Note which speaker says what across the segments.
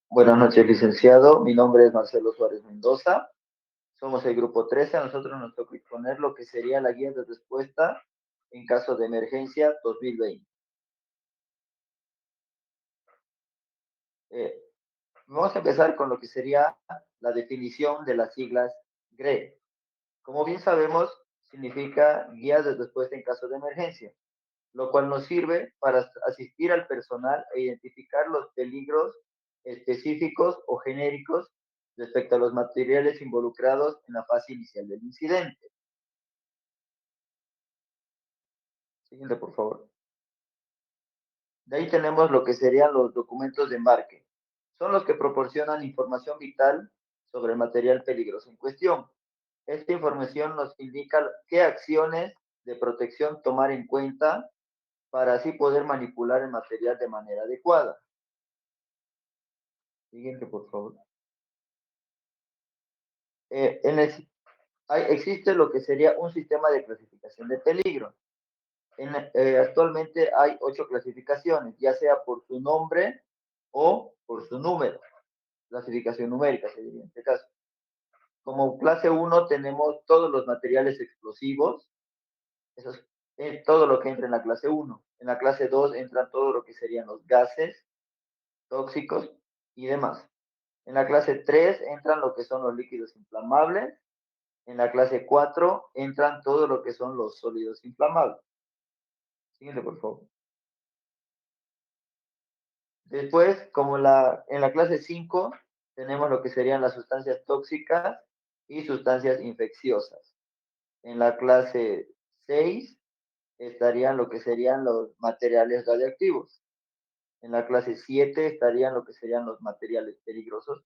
Speaker 1: Buenas noches, licenciado. Mi nombre es Marcelo Suárez Mendoza. Somos el grupo 13. A nosotros nos toca exponer lo que sería la guía de respuesta en caso de emergencia 2020. Eh, Vamos a empezar con lo que sería la definición de las siglas GRE. Como bien sabemos, significa guía de respuesta en caso de emergencia, lo cual nos sirve para asistir al personal e identificar los peligros específicos o genéricos respecto a los materiales involucrados en la fase inicial del incidente. Siguiente, por favor. De ahí tenemos lo que serían los documentos de embarque. Son los que proporcionan información vital sobre el material peligroso en cuestión. Esta información nos indica qué acciones de protección tomar en cuenta para así poder manipular el material de manera adecuada. Siguiente, por favor. En el, existe lo que sería un sistema de clasificación de peligro. Actualmente hay 8 clasificaciones, ya sea por su nombre o por su número. Clasificación numérica se diría en este caso. Como clase 1 tenemos todos los materiales explosivos, eso es todo lo que entra en la clase 1. En la clase 2 entran todo lo que serían los gases tóxicos y demás. En la clase 3 entran lo que son los líquidos inflamables. En la clase 4 entran todo lo que son los sólidos inflamables. Siguiente, por favor. Después, en la clase 5 tenemos lo que serían las sustancias tóxicas y sustancias infecciosas. En la clase 6 estarían lo que serían los materiales radiactivos. En la clase 7 estarían lo que serían los materiales peligrosos.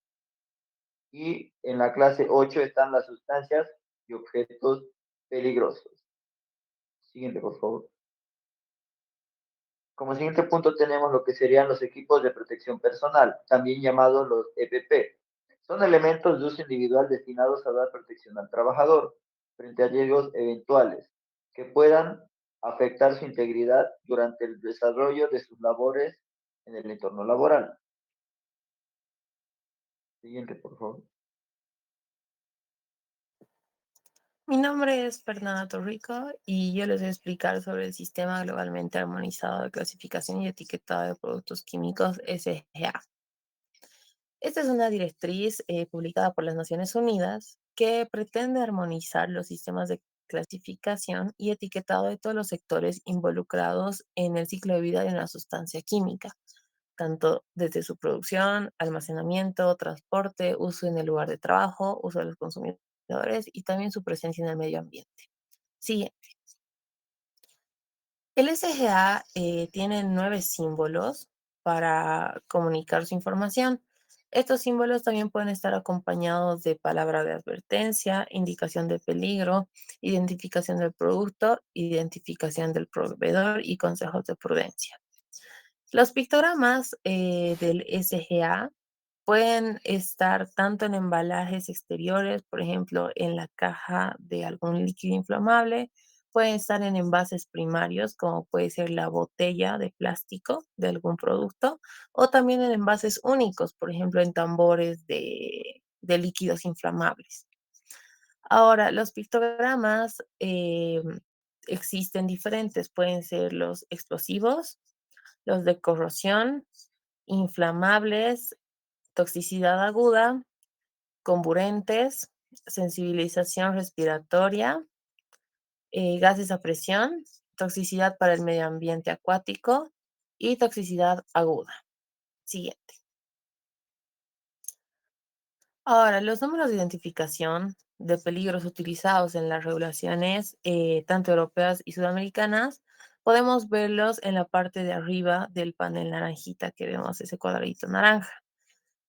Speaker 1: Y en la clase 8 están las sustancias y objetos peligrosos. Siguiente, por favor. Como siguiente punto tenemos lo que serían los equipos de protección personal, también llamados los EPP. Son elementos de uso individual destinados a dar protección al trabajador frente a riesgos eventuales que puedan afectar su integridad durante el desarrollo de sus labores en el entorno laboral. Siguiente, por favor.
Speaker 2: Mi nombre es Fernanda Torrico y yo les voy a explicar sobre el Sistema Globalmente Armonizado de Clasificación y Etiquetado de Productos Químicos, SGA. Esta es una directriz publicada por las Naciones Unidas que pretende armonizar los sistemas de clasificación y etiquetado de todos los sectores involucrados en el ciclo de vida de una sustancia química, tanto desde su producción, almacenamiento, transporte, uso en el lugar de trabajo, uso de los consumidores y también su presencia en el medio ambiente. Sí, el SGA tiene 9 símbolos para comunicar su información. Estos símbolos también pueden estar acompañados de palabra de advertencia, indicación de peligro, identificación del producto, identificación del proveedor y consejos de prudencia. Los pictogramas del SGA pueden estar tanto en embalajes exteriores, por ejemplo, en la caja de algún líquido inflamable, pueden estar en envases primarios, como puede ser la botella de plástico de algún producto, o también en envases únicos, por ejemplo, en tambores de líquidos inflamables. Ahora, los pictogramas existen diferentes, pueden ser los explosivos, los de corrosión, inflamables, toxicidad aguda, comburentes, sensibilización respiratoria, gases a presión, toxicidad para el medio ambiente acuático y toxicidad aguda. Siguiente. Ahora, los números de identificación de peligros utilizados en las regulaciones, tanto europeas y sudamericanas, podemos verlos en la parte de arriba del panel naranjita que vemos ese cuadradito naranja.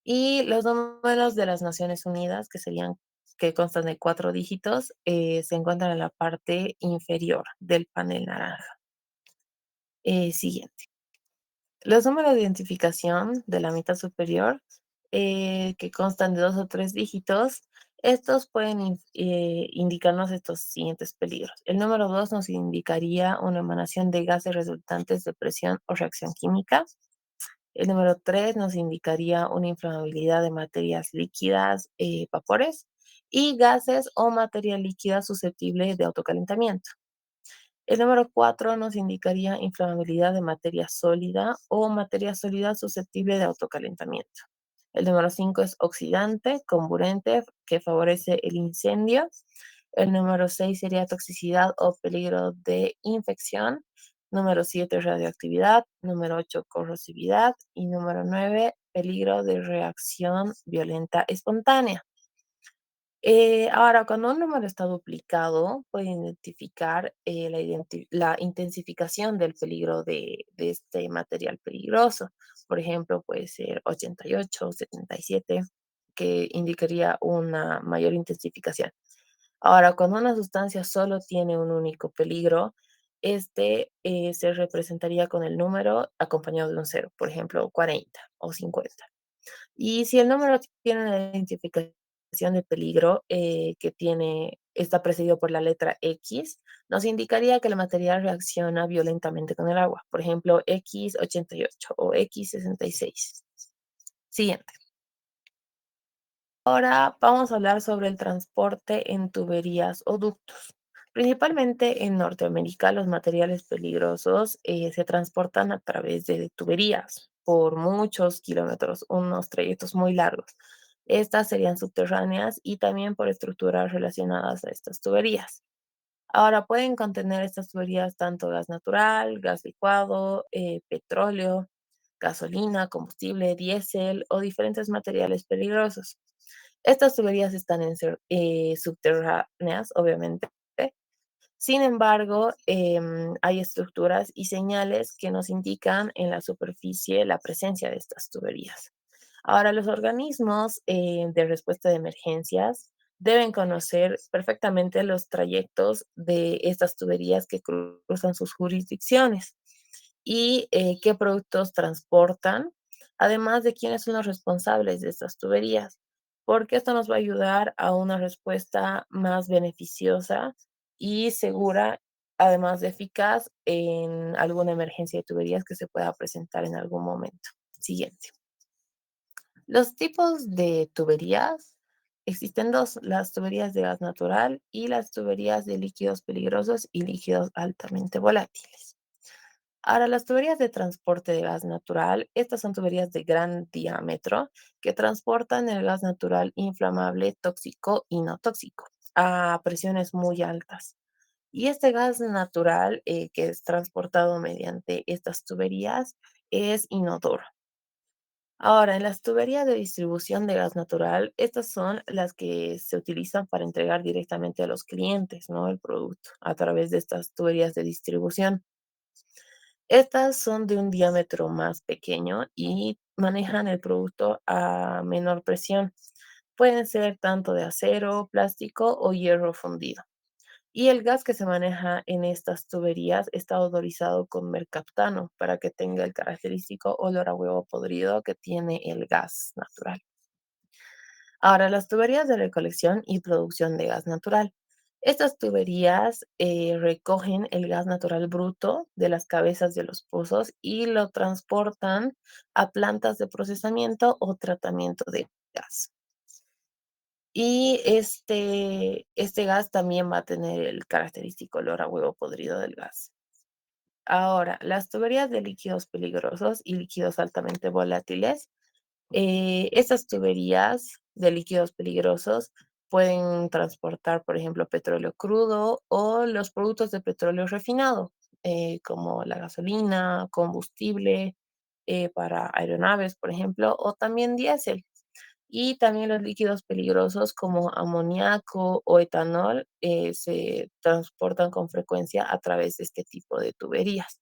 Speaker 2: Y los números de las Naciones Unidas, que constan de 4 dígitos, se encuentran en la parte inferior del panel naranja. Siguiente. Los números de identificación de la mitad superior, que constan de 2 o 3 dígitos, estos pueden indicarnos estos siguientes peligros. El número 2 nos indicaría una emanación de gases resultantes de presión o reacción química. El número 3 nos indicaría una inflamabilidad de materias líquidas, vapores, y gases o materia líquida susceptible de autocalentamiento. El número 4 nos indicaría inflamabilidad de materia sólida o materia sólida susceptible de autocalentamiento. El número 5 es oxidante, comburente, que favorece el incendio. El número 6 sería toxicidad o peligro de infección. Número 7, radioactividad. Número 8, corrosividad. Y número 9, peligro de reacción violenta espontánea. Ahora, cuando un número está duplicado, puede identificar la intensificación del peligro de este material peligroso. Por ejemplo, puede ser 88 o 77, que indicaría una mayor intensificación. Ahora, cuando una sustancia solo tiene un único peligro, este se representaría con el número acompañado de un cero, por ejemplo, 40 o 50. Y si el número tiene una identificación de peligro está precedido por la letra X, nos indicaría que el material reacciona violentamente con el agua. Por ejemplo, X88 o X66. Siguiente. Ahora vamos a hablar sobre el transporte en tuberías o ductos. Principalmente en Norteamérica, los materiales peligrosos se transportan a través de tuberías por muchos kilómetros, unos trayectos muy largos. Estas serían subterráneas y también por estructuras relacionadas a estas tuberías. Ahora pueden contener estas tuberías tanto gas natural, gas licuado, petróleo, gasolina, combustible, diésel o diferentes materiales peligrosos. Estas tuberías están subterráneas, obviamente. Sin embargo, hay estructuras y señales que nos indican en la superficie la presencia de estas tuberías. Ahora, los organismos de respuesta de emergencias deben conocer perfectamente los trayectos de estas tuberías que cruzan sus jurisdicciones y qué productos transportan, además de quiénes son los responsables de estas tuberías, porque esto nos va a ayudar a una respuesta más beneficiosa y segura, además de eficaz en alguna emergencia de tuberías que se pueda presentar en algún momento. Siguiente. Los tipos de tuberías, existen dos, las tuberías de gas natural y las tuberías de líquidos peligrosos y líquidos altamente volátiles. Ahora, las tuberías de transporte de gas natural, estas son tuberías de gran diámetro que transportan el gas natural inflamable, tóxico y no tóxico a presiones muy altas. Y este gas natural que es transportado mediante estas tuberías es inodoro. Ahora, en las tuberías de distribución de gas natural, estas son las que se utilizan para entregar directamente a los clientes, ¿no? El producto a través de estas tuberías de distribución. Estas son de un diámetro más pequeño y manejan el producto a menor presión. Pueden ser tanto de acero, plástico o hierro fundido. Y el gas que se maneja en estas tuberías está odorizado con mercaptano para que tenga el característico olor a huevo podrido que tiene el gas natural. Ahora, las tuberías de recolección y producción de gas natural. Estas tuberías recogen el gas natural bruto de las cabezas de los pozos y lo transportan a plantas de procesamiento o tratamiento de gas. Y este gas también va a tener el característico olor a huevo podrido del gas. Ahora, las tuberías de líquidos peligrosos y líquidos altamente volátiles. Estas tuberías de líquidos peligrosos pueden transportar, por ejemplo, petróleo crudo o los productos de petróleo refinado, como la gasolina, combustible para aeronaves, por ejemplo, o también diésel. Y también los líquidos peligrosos como amoníaco o etanol se transportan con frecuencia a través de este tipo de tuberías.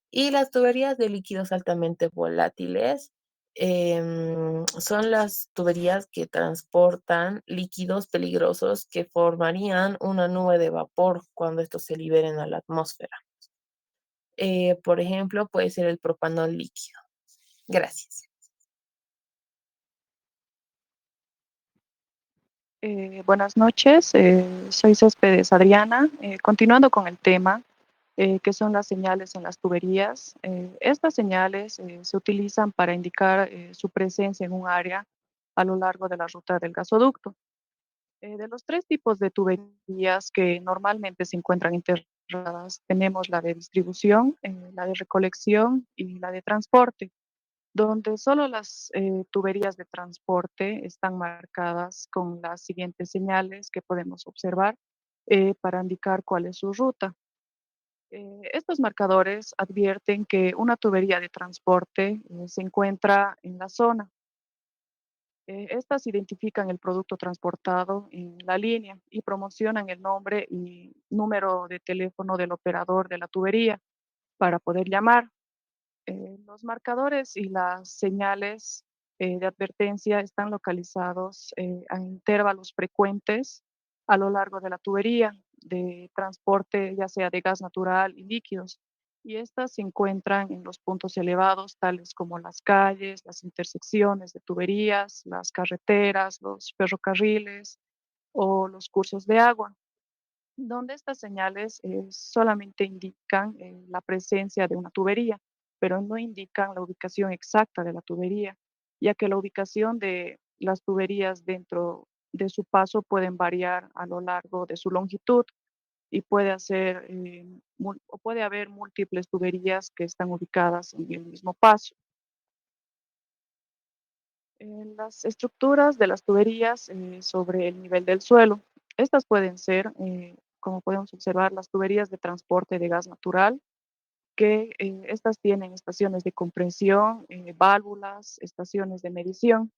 Speaker 2: Y las tuberías de líquidos altamente volátiles son las tuberías que transportan líquidos peligrosos que formarían una nube de vapor cuando estos se liberen a la atmósfera. Por ejemplo, puede ser el propanol líquido. Gracias.
Speaker 3: Buenas noches, soy Céspedes Adriana. Continuando con el tema, que son las señales en las tuberías. Estas señales se utilizan para indicar su presencia en un área a lo largo de la ruta del gasoducto. De los tres tipos de tuberías que normalmente se encuentran integradas, tenemos la de distribución, la de recolección y la de transporte, donde solo las tuberías de transporte están marcadas con las siguientes señales que podemos observar para indicar cuál es su ruta. Estos marcadores advierten que una tubería de transporte se encuentra en la zona. Estas identifican el producto transportado en la línea y promocionan el nombre y número de teléfono del operador de la tubería para poder llamar. Los marcadores y las señales de advertencia están localizados a intervalos frecuentes a lo largo de la tubería de transporte, ya sea de gas natural y líquidos. Y estas se encuentran en los puntos elevados, tales como las calles, las intersecciones de tuberías, las carreteras, los ferrocarriles o los cursos de agua, donde estas señales solamente indican la presencia de una tubería, pero no indican la ubicación exacta de la tubería, ya que la ubicación de las tuberías dentro de su paso pueden variar a lo largo de su longitud y o puede haber múltiples tuberías que están ubicadas en el mismo paso. Las estructuras de las tuberías sobre el nivel del suelo. Estas pueden ser, como podemos observar, las tuberías de transporte de gas natural, que estas tienen estaciones de compresión, válvulas, estaciones de medición.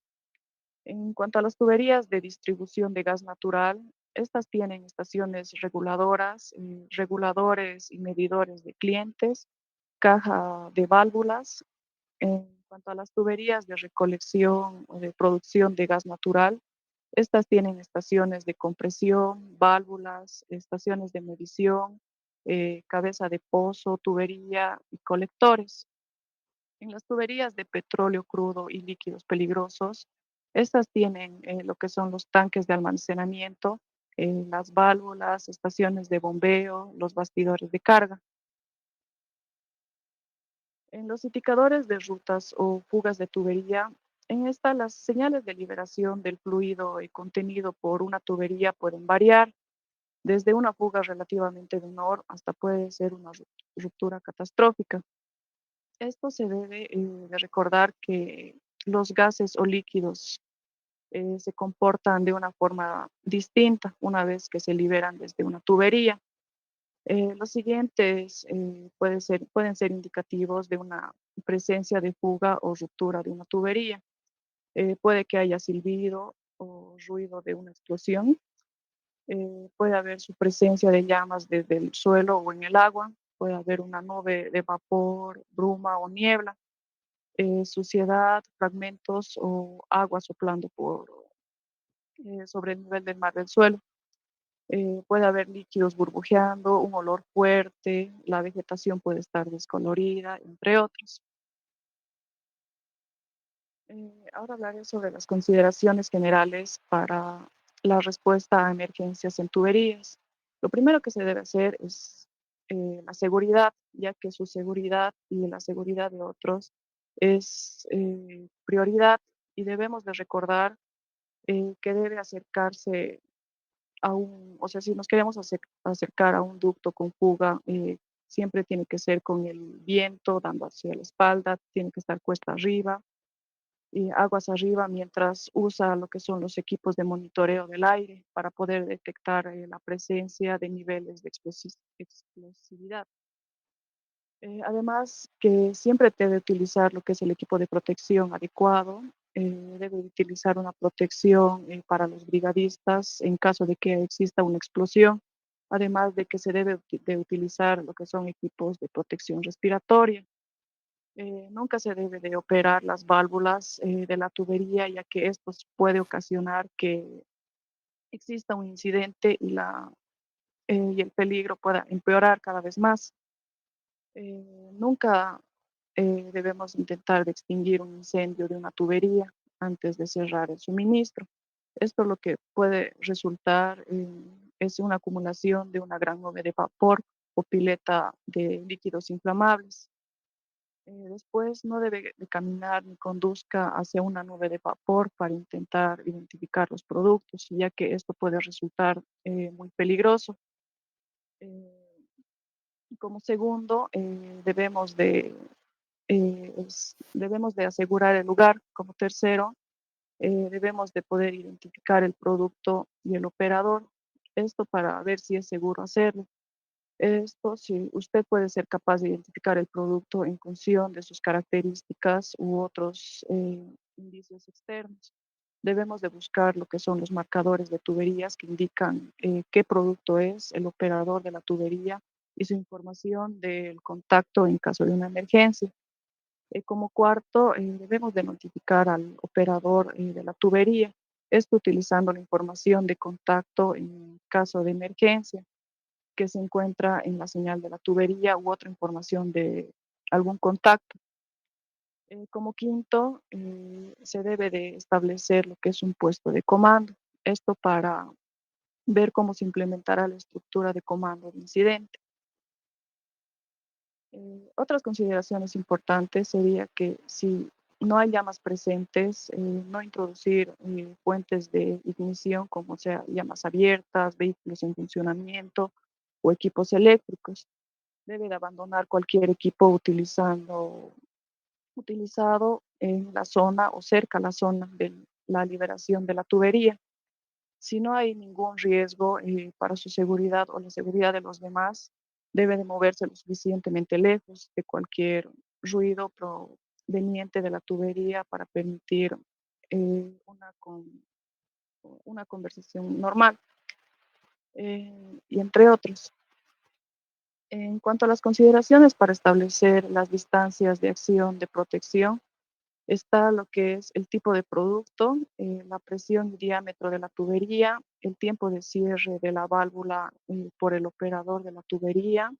Speaker 3: En cuanto a las tuberías de distribución de gas natural, estas tienen estaciones reguladoras, reguladores y medidores de clientes, caja de válvulas. En cuanto a las tuberías de recolección o de producción de gas natural, estas tienen estaciones de compresión, válvulas, estaciones de medición, cabeza de pozo, tubería y colectores. En las tuberías de petróleo crudo y líquidos peligrosos, estas tienen lo que son los tanques de almacenamiento, las válvulas, estaciones de bombeo, los bastidores de carga. En los indicadores de rutas o fugas de tubería, en esta las señales de liberación del fluido contenido por una tubería pueden variar, desde una fuga relativamente menor hasta puede ser una ruptura catastrófica. Esto se debe de recordar que los gases o líquidos se comportan de una forma distinta una vez que se liberan desde una tubería. Los siguientes pueden ser indicativos de una presencia de fuga o ruptura de una tubería. Puede que haya silbido o ruido de una explosión. Puede haber su presencia de llamas desde el suelo o en el agua. Puede haber una nube de vapor, bruma o niebla. Suciedad, fragmentos o agua soplando sobre el nivel del mar del suelo. Puede haber líquidos burbujeando, un olor fuerte, la vegetación puede estar descolorida, entre otros. Ahora hablaré sobre las consideraciones generales para la respuesta a emergencias en tuberías. Lo primero que se debe hacer es la seguridad, ya que su seguridad y la seguridad de otros es prioridad y debemos de recordar que debe acercarse o sea, si nos queremos acercar a un ducto con fuga, siempre tiene que ser con el viento dando hacia la espalda, tiene que estar cuesta arriba y aguas arriba mientras usa lo que son los equipos de monitoreo del aire para poder detectar la presencia de niveles de explosividad. Además, que siempre debe utilizar lo que es el equipo de protección adecuado, debe utilizar una protección para los brigadistas en caso de que exista una explosión, además de que se debe de utilizar lo que son equipos de protección respiratoria. Nunca se debe de operar las válvulas de la tubería, ya que esto puede ocasionar que exista un incidente y el peligro pueda empeorar cada vez más. Nunca debemos intentar de extinguir un incendio de una tubería antes de cerrar el suministro. Esto lo que puede resultar es una acumulación de una gran nube de vapor o pileta de líquidos inflamables. Después no debe de caminar ni conduzca hacia una nube de vapor para intentar identificar los productos, ya que esto puede resultar muy peligroso. Eh, Como segundo, debemos de asegurar el lugar. Como tercero, debemos de poder identificar el producto y el operador. Esto para ver si es seguro hacerlo. Esto, si usted puede ser capaz de identificar el producto en función de sus características u otros indicios externos. Debemos de buscar lo que son los marcadores de tuberías que indican qué producto es, el operador de la tubería y su información del contacto en caso de una emergencia. Como cuarto, debemos de notificar al operador de la tubería, esto utilizando la información de contacto en caso de emergencia que se encuentra en la señal de la tubería u otra información de algún contacto. Como quinto, se debe de establecer lo que es un puesto de comando. Esto para ver cómo se implementará la estructura de comando de incidente. Otras consideraciones importantes sería que si no hay llamas presentes, no introducir fuentes de ignición como sea llamas abiertas, vehículos en funcionamiento o equipos eléctricos. Debe de abandonar cualquier equipo utilizado en la zona o cerca a la zona de la liberación de la tubería. Si no hay ningún riesgo para su seguridad o la seguridad de los demás, debe de moverse lo suficientemente lejos de cualquier ruido proveniente de la tubería para permitir eh, una, con- una conversación normal, y entre otros. En cuanto a las consideraciones para establecer las distancias de acción de protección, está lo que es el tipo de producto, la presión y diámetro de la tubería, el tiempo de cierre de la válvula por el operador de la tubería,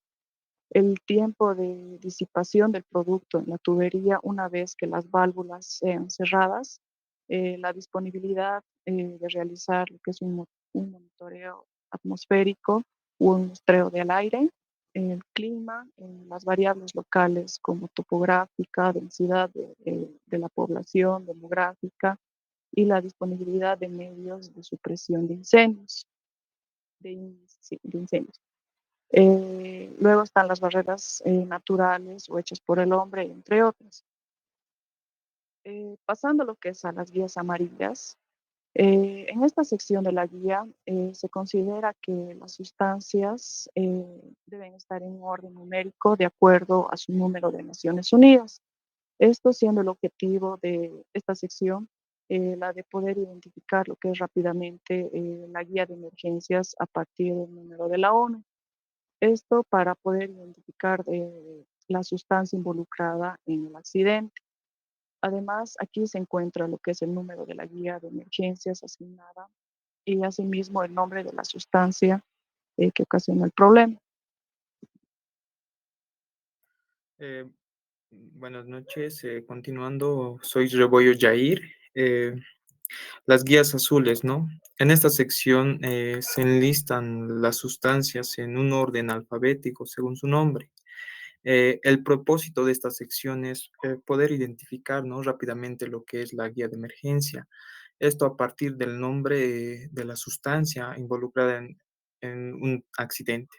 Speaker 3: el tiempo de disipación del producto en la tubería una vez que las válvulas sean cerradas, la disponibilidad de realizar lo que es un monitoreo atmosférico o un muestreo del aire, el clima, las variables locales como topográfica, densidad de la población, demográfica y la disponibilidad de medios de supresión de incendios. De incendios. Luego están las barreras naturales o hechas por el hombre, entre otras. Pasando lo que es a las guías amarillas, en esta sección de la guía se considera que las sustancias deben estar en un orden numérico de acuerdo a su número de Naciones Unidas. Esto siendo el objetivo de esta sección, la de poder identificar lo que es rápidamente la guía de emergencias a partir del número de la ONU. Esto para poder identificar la sustancia involucrada en el accidente. Además, aquí se encuentra lo que es el número de la guía de emergencias asignada y asimismo el nombre de la sustancia que ocasionó el problema.
Speaker 4: Eh, Buenas noches. Continuando, soy Rebollo Jair. Las guías azules, ¿no? En esta sección se enlistan las sustancias en un orden alfabético según su nombre. El propósito de esta sección es poder identificar, ¿no? Rápidamente lo que es la guía de emergencia. Esto a partir del nombre de la sustancia involucrada en un accidente.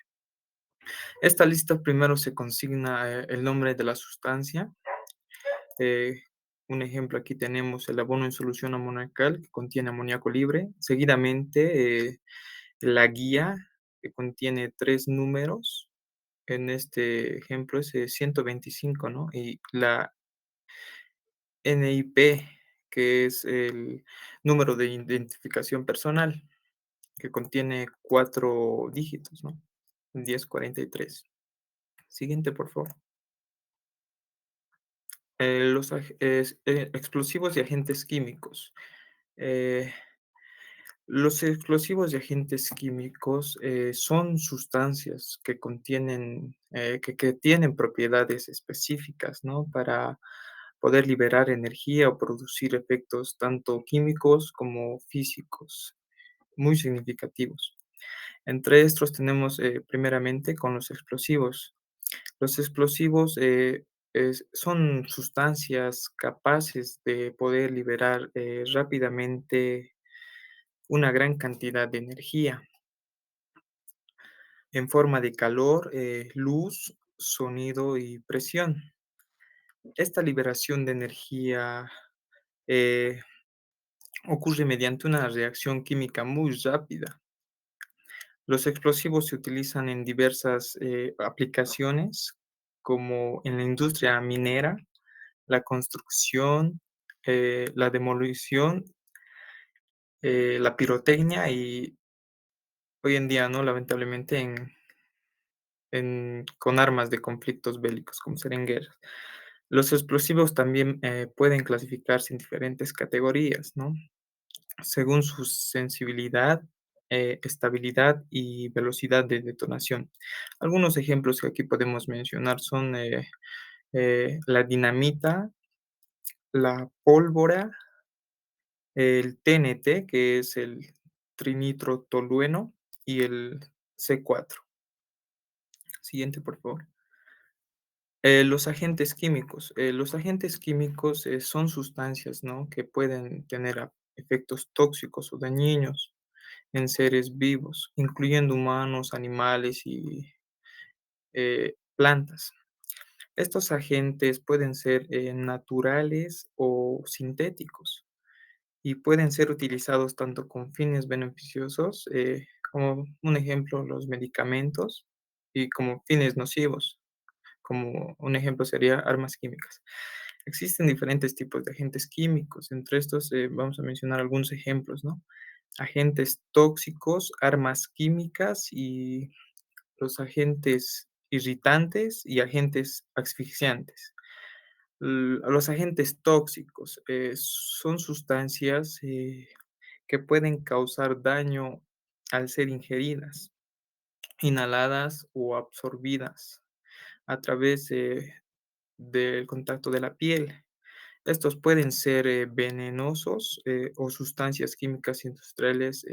Speaker 4: Esta lista primero se consigna el nombre de la sustancia. Eh, un ejemplo, aquí tenemos el abono en solución amoniacal que contiene amoníaco libre. Seguidamente, la guía que contiene 3 números. En este ejemplo es 125, ¿no? Y la NIP, que es el número de identificación personal, que contiene 4 dígitos, ¿no? 1043. Siguiente, por favor. Explosivos y agentes químicos. Eh, los explosivos y agentes químicos son sustancias que contienen, que tienen propiedades específicas, ¿no? Para poder liberar energía o producir efectos tanto químicos como físicos muy significativos. Entre estos tenemos primeramente con los explosivos. Los explosivos son sustancias capaces de poder liberar rápidamente una gran cantidad de energía en forma de calor, luz, sonido y presión. Esta liberación de energía eh, ocurre mediante una reacción química muy rápida. Los explosivos se utilizan en diversas aplicaciones, como en la industria minera, la construcción, la demolición, la pirotecnia y hoy en día, ¿no? Lamentablemente con armas de conflictos bélicos, como ser en guerras. Los explosivos también pueden clasificarse en diferentes categorías, ¿no? Según su sensibilidad, estabilidad y velocidad de detonación. Algunos ejemplos que aquí podemos mencionar son la dinamita, la pólvora, el TNT, que es el trinitrotolueno, y el C4. Siguiente, por favor. Los agentes químicos. Los agentes químicos son sustancias, ¿no? Que pueden tener efectos tóxicos o dañinos en seres vivos, incluyendo humanos, animales y plantas. Estos agentes pueden ser naturales o sintéticos y pueden ser utilizados tanto con fines beneficiosos, como un ejemplo, los medicamentos, y como fines nocivos, como un ejemplo sería armas químicas. Existen diferentes tipos de agentes químicos, entre estos vamos a mencionar algunos ejemplos, ¿no? Agentes tóxicos, armas químicas y los agentes irritantes y agentes asfixiantes. Los agentes tóxicos son sustancias que pueden causar daño al ser ingeridas, inhaladas o absorbidas a través del contacto de la piel. Estos pueden ser venenosos o sustancias químicas industriales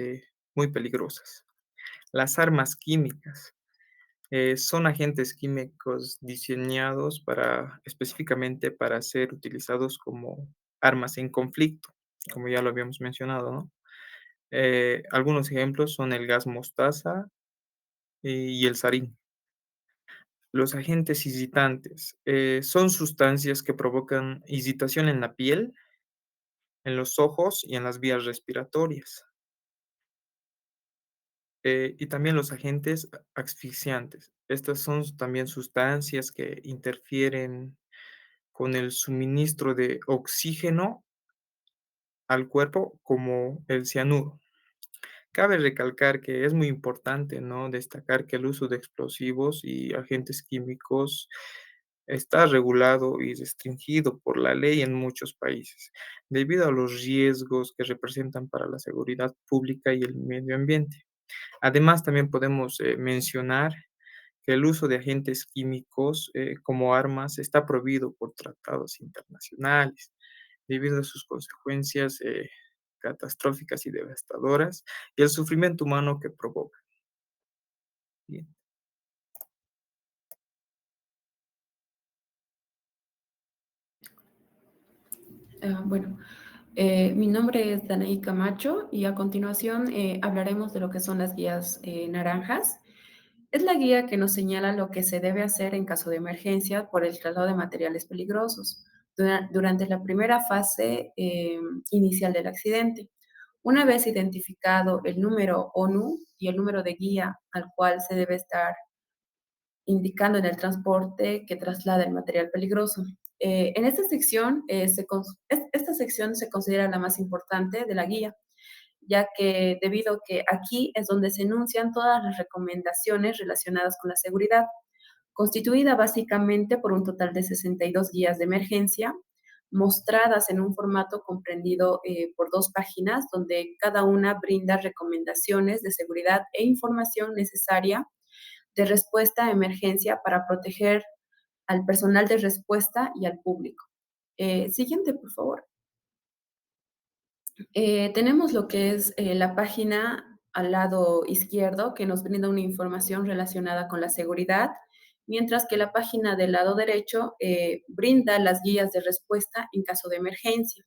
Speaker 4: muy peligrosas. Las armas químicas son agentes químicos diseñados específicamente para ser utilizados como armas en conflicto, como ya lo habíamos mencionado, ¿no? Algunos ejemplos son el gas mostaza y el sarín. Los agentes irritantes son sustancias que provocan irritación en la piel, en los ojos y en las vías respiratorias. Y también los agentes asfixiantes. Estas son también sustancias que interfieren con el suministro de oxígeno al cuerpo, como el cianuro. Cabe recalcar que es muy importante, ¿no? Destacar que el uso de explosivos y agentes químicos está regulado y restringido por la ley en muchos países, debido a los riesgos que representan para la seguridad pública y el medio ambiente. Además, también podemos mencionar que el uso de agentes químicos como armas está prohibido por tratados internacionales debido a sus consecuencias catastróficas y devastadoras y el sufrimiento humano que provoca. Bien.
Speaker 5: Bueno, mi nombre es Danaí Camacho y a continuación hablaremos de lo que son las guías naranjas. Es la guía que nos señala lo que se debe hacer en caso de emergencia por el traslado de materiales peligrosos durante la primera fase inicial del accidente. Una vez identificado el número ONU y el número de guía al cual se debe estar indicando en el transporte que traslada el material peligroso. En esta sección, esta sección se considera la más importante de la guía, ya que debido a que aquí es donde se enuncian todas las recomendaciones relacionadas con la seguridad, constituida básicamente por un total de 62 guías de emergencia, mostradas en un formato comprendido por 2 páginas, donde cada una brinda recomendaciones de seguridad e información necesaria de respuesta a emergencia para proteger al personal de respuesta y al público. Siguiente, por favor. Tenemos lo que es la página al lado izquierdo, que nos brinda una información relacionada con la seguridad, mientras que la página del lado derecho brinda las guías de respuesta en caso de emergencia.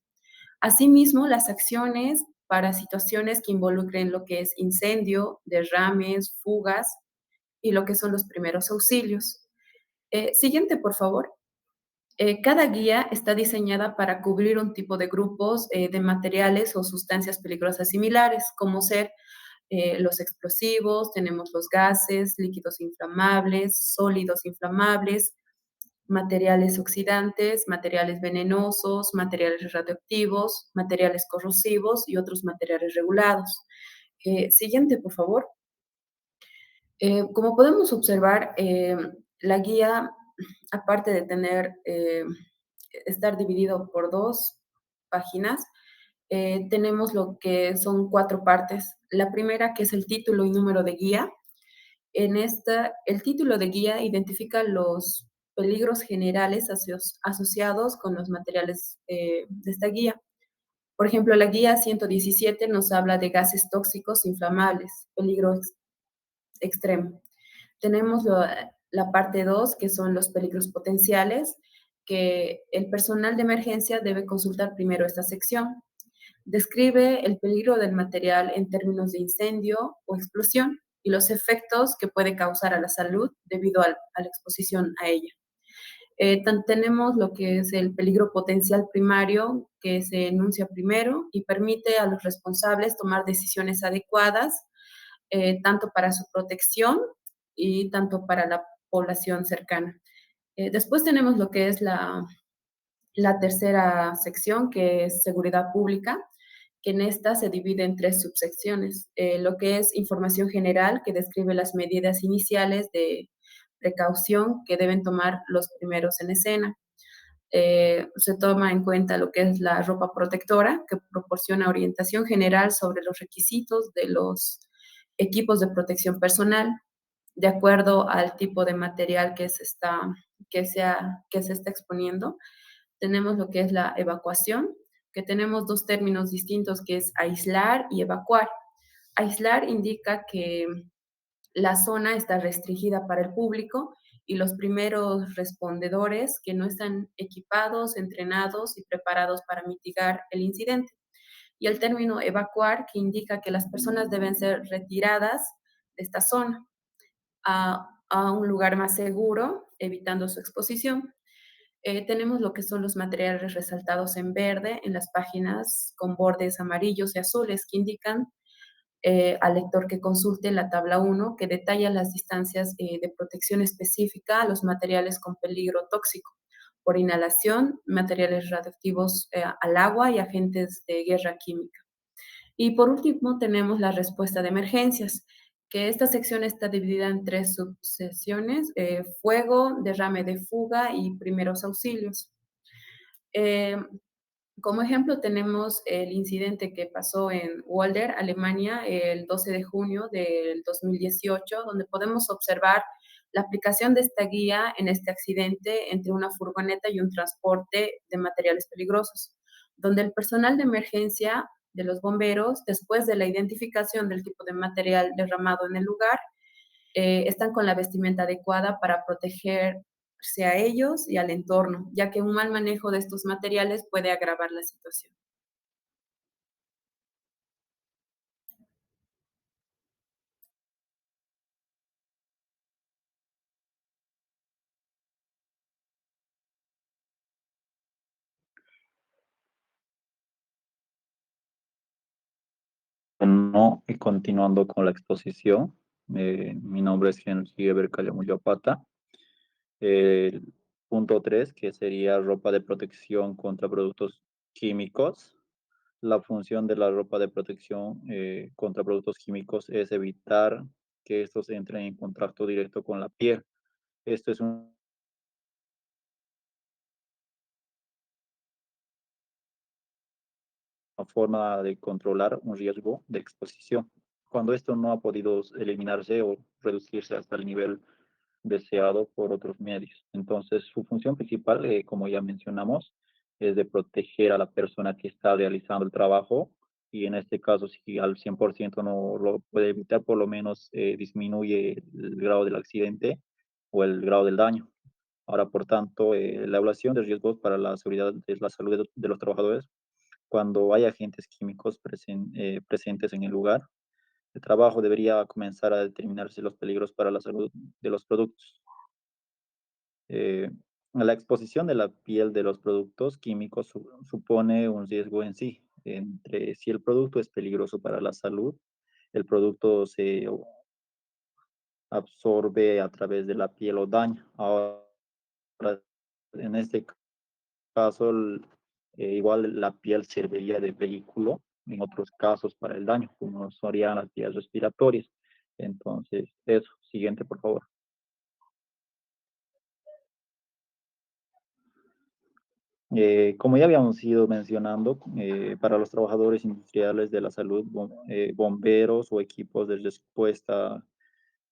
Speaker 5: Asimismo, las acciones para situaciones que involucren lo que es incendio, derrames, fugas y lo que son los primeros auxilios. Siguiente, por favor. Cada guía está diseñada para cubrir un tipo de grupos de materiales o sustancias peligrosas similares, como ser los explosivos, tenemos los gases, líquidos inflamables, sólidos inflamables, materiales oxidantes, materiales venenosos, materiales radioactivos, materiales corrosivos y otros materiales regulados. Siguiente, por favor. Como podemos observar, la guía, aparte de estar dividido por dos páginas, tenemos lo que son cuatro partes. La primera, que es el título y número de guía. En esta, el título de guía identifica los peligros generales asociados con los materiales de esta guía. Por ejemplo, la guía 117 nos habla de gases tóxicos inflamables, peligro extremo. Tenemos la parte 2, que son los peligros potenciales, que el personal de emergencia debe consultar primero esta sección. Describe el peligro del material en términos de incendio o explosión y los efectos que puede causar a la salud debido a la exposición a ella. Tenemos lo que es el peligro potencial primario, que se enuncia primero y permite a los responsables tomar decisiones adecuadas, tanto para su protección y tanto para la población cercana. Después tenemos lo que es la tercera sección, que es seguridad pública, que en esta se divide en tres subsecciones. Lo que es información general, que describe las medidas iniciales de precaución que deben tomar los primeros en escena. Se toma en cuenta lo que es la ropa protectora, que proporciona orientación general sobre los requisitos de los equipos de protección personal, de acuerdo al tipo de material que se está exponiendo. Tenemos lo que es la evacuación, que tenemos dos términos distintos, que es aislar y evacuar. Aislar indica que la zona está restringida para el público y los primeros respondedores que no están equipados, entrenados y preparados para mitigar el incidente. Y el término evacuar, que indica que las personas deben ser retiradas de esta zona a un lugar más seguro, evitando su exposición. Tenemos lo que son los materiales resaltados en verde en las páginas con bordes amarillos y azules que indican al lector que consulte la tabla 1, que detalla las distancias de protección específica a los materiales con peligro tóxico por inhalación, materiales radioactivos al agua y agentes de guerra química. Y por último tenemos la respuesta de emergencias, que esta sección está dividida en tres subsecciones: fuego, derrame de fuga y primeros auxilios. Eh, Como ejemplo, tenemos el incidente que pasó en Walder, Alemania, el 12 de junio del 2018, donde podemos observar la aplicación de esta guía en este accidente entre una furgoneta y un transporte de materiales peligrosos, donde el personal de emergencia de los bomberos, después de la identificación del tipo de material derramado en el lugar, están con la vestimenta adecuada para protegerse a ellos y al entorno, ya que un mal manejo de estos materiales puede agravar la situación.
Speaker 6: Bueno, y continuando con la exposición, mi nombre es Henry Eber Yapata. El punto 3, que sería ropa de protección contra productos químicos. La función de la ropa de protección contra productos químicos es evitar que estos entren en contacto directo con la piel. Esto es una forma de controlar un riesgo de exposición. Cuando esto no ha podido eliminarse o reducirse hasta el nivel deseado por otros medios. Entonces, su función principal, como ya mencionamos, es de proteger a la persona que está realizando el trabajo y en este caso, si al 100% no lo puede evitar, por lo menos disminuye el grado del accidente o el grado del daño. Ahora, por tanto, la evaluación de riesgos para la seguridad de la salud de los trabajadores, cuando hay agentes químicos presentes en el lugar, el trabajo debería comenzar a determinarse los peligros para la salud de los productos. Eh, la exposición de la piel de los productos químicos supone un riesgo en sí. Entre si el producto es peligroso para la salud, el producto se absorbe a través de la piel o daña. Ahora, en este caso, igual la piel serviría de vehículo, en otros casos para el daño, como serían las vías respiratorias. Entonces, eso. Siguiente, por favor. Como ya habíamos ido mencionando, para los trabajadores industriales de la salud, bomberos o equipos de respuesta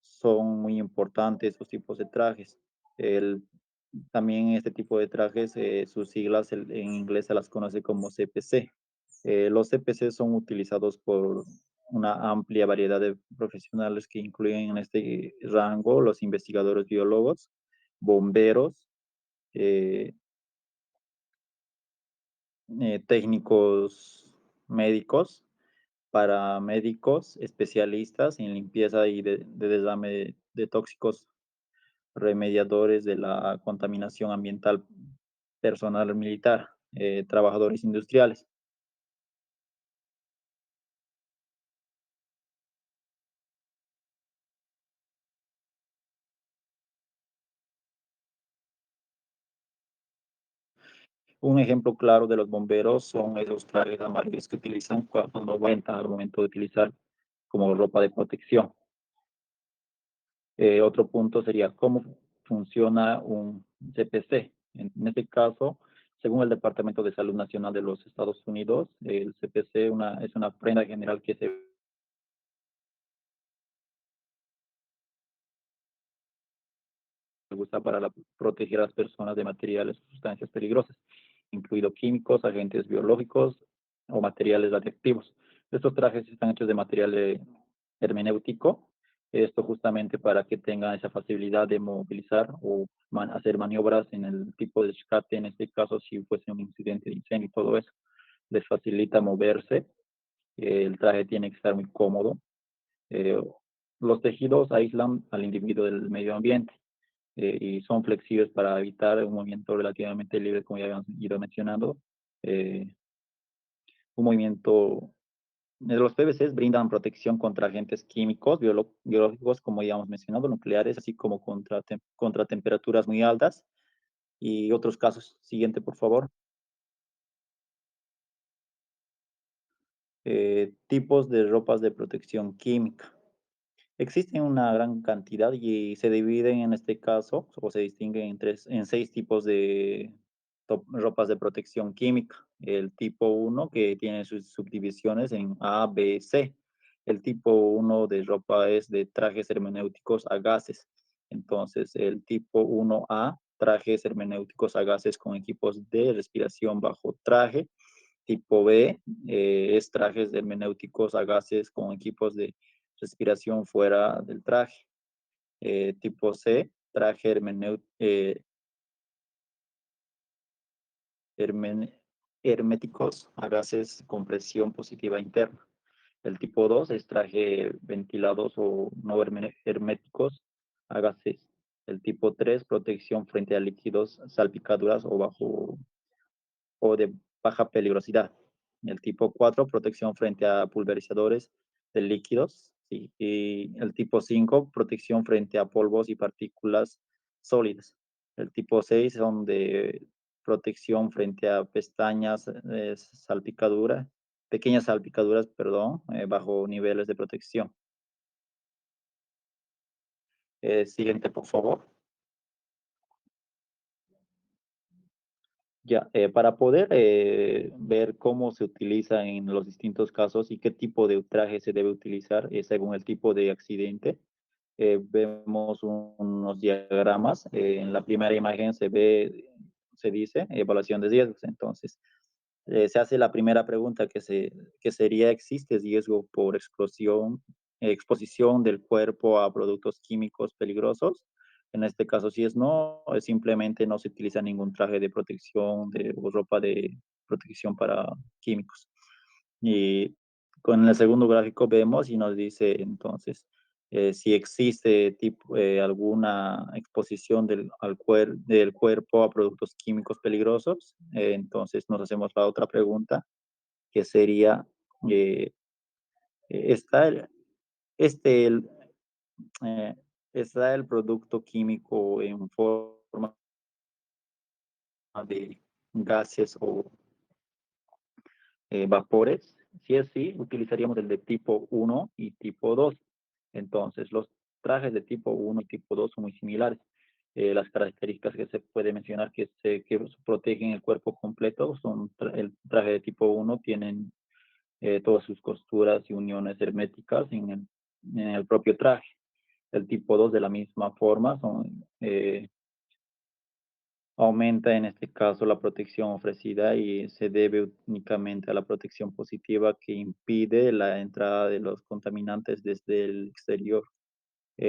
Speaker 6: son muy importantes estos tipos de trajes. El, también este tipo de trajes, sus siglas en inglés se las conoce como CPC. Los CPC son utilizados por una amplia variedad de profesionales que incluyen en este rango los investigadores biólogos, bomberos, eh, técnicos médicos, paramédicos, especialistas en limpieza y de desame de tóxicos, remediadores de la contaminación ambiental, personal militar, trabajadores industriales. Un ejemplo claro de los bomberos son esos trajes amarillos que utilizan cuando van al momento de utilizar como ropa de protección. Otro punto sería cómo funciona un CPC. En este caso, según el Departamento de Salud Nacional de los Estados Unidos, el CPC es una prenda general que se usa para proteger a las personas de materiales o sustancias peligrosas, incluidos químicos, agentes biológicos o materiales radiactivos. Estos trajes están hechos de material hermenéutico, esto justamente para que tengan esa facilidad de movilizar o hacer maniobras en el tipo de rescate, en este caso si fuese un incidente de incendio y todo eso, les facilita moverse, el traje tiene que estar muy cómodo, eh, los tejidos aíslan al individuo del medio ambiente y son flexibles para evitar un movimiento relativamente libre, como ya habíamos ido mencionando, eh, un movimiento. Los PVCs brindan protección contra agentes químicos, biológicos, como ya hemos mencionado, nucleares, así como contra temperaturas muy altas y otros casos. Siguiente, por favor. Tipos de ropas de protección química. Existen una gran cantidad y se dividen en este caso, o se distinguen en 6 tipos de ropas de protección química. El tipo 1 que tiene sus subdivisiones en A, B, C. El tipo 1 de ropa es de trajes hermenéuticos a gases. Entonces, el tipo 1A, trajes hermenéuticos a gases con equipos de respiración bajo traje. Tipo B, es trajes hermenéuticos a gases con equipos de respiración fuera del traje. Tipo C, traje herméticos a gases con presión positiva interna. El tipo 2 es traje ventilados o no herméticos a gases. El tipo 3, protección frente a líquidos, salpicaduras o de baja peligrosidad. El tipo 4, protección frente a pulverizadores de líquidos. Sí. Y el tipo 5, protección frente a polvos y partículas sólidas. El tipo 6 son de protección frente a pestañas, salpicaduras, pequeñas salpicaduras, perdón, bajo niveles de protección. Siguiente, por favor. Ya, para poder ver cómo se utiliza en los distintos casos y qué tipo de traje se debe utilizar según el tipo de accidente, vemos unos diagramas. En la primera imagen se dice evaluación de riesgos. Entonces, Se hace la primera pregunta que sería, ¿existe riesgo por exposición del cuerpo a productos químicos peligrosos? En este caso, si es no, simplemente no se utiliza ningún traje de protección o ropa de protección para químicos. Y con el segundo gráfico vemos y nos dice entonces si existe alguna exposición del cuerpo a productos químicos peligrosos. Entonces nos hacemos la otra pregunta, que sería, eh, ¿está este, el, eh, ¿está el producto químico en forma de gases o vapores? Si es sí, utilizaríamos el de tipo 1 y tipo 2. Entonces, los trajes de tipo 1 y tipo 2 son muy similares. Las características que se puede mencionar que protegen el cuerpo completo son el traje de tipo 1 tienen todas sus costuras y uniones herméticas en el propio traje. El tipo 2 de la misma forma aumenta en este caso la protección ofrecida y se debe únicamente a la protección positiva que impide la entrada de los contaminantes desde el exterior.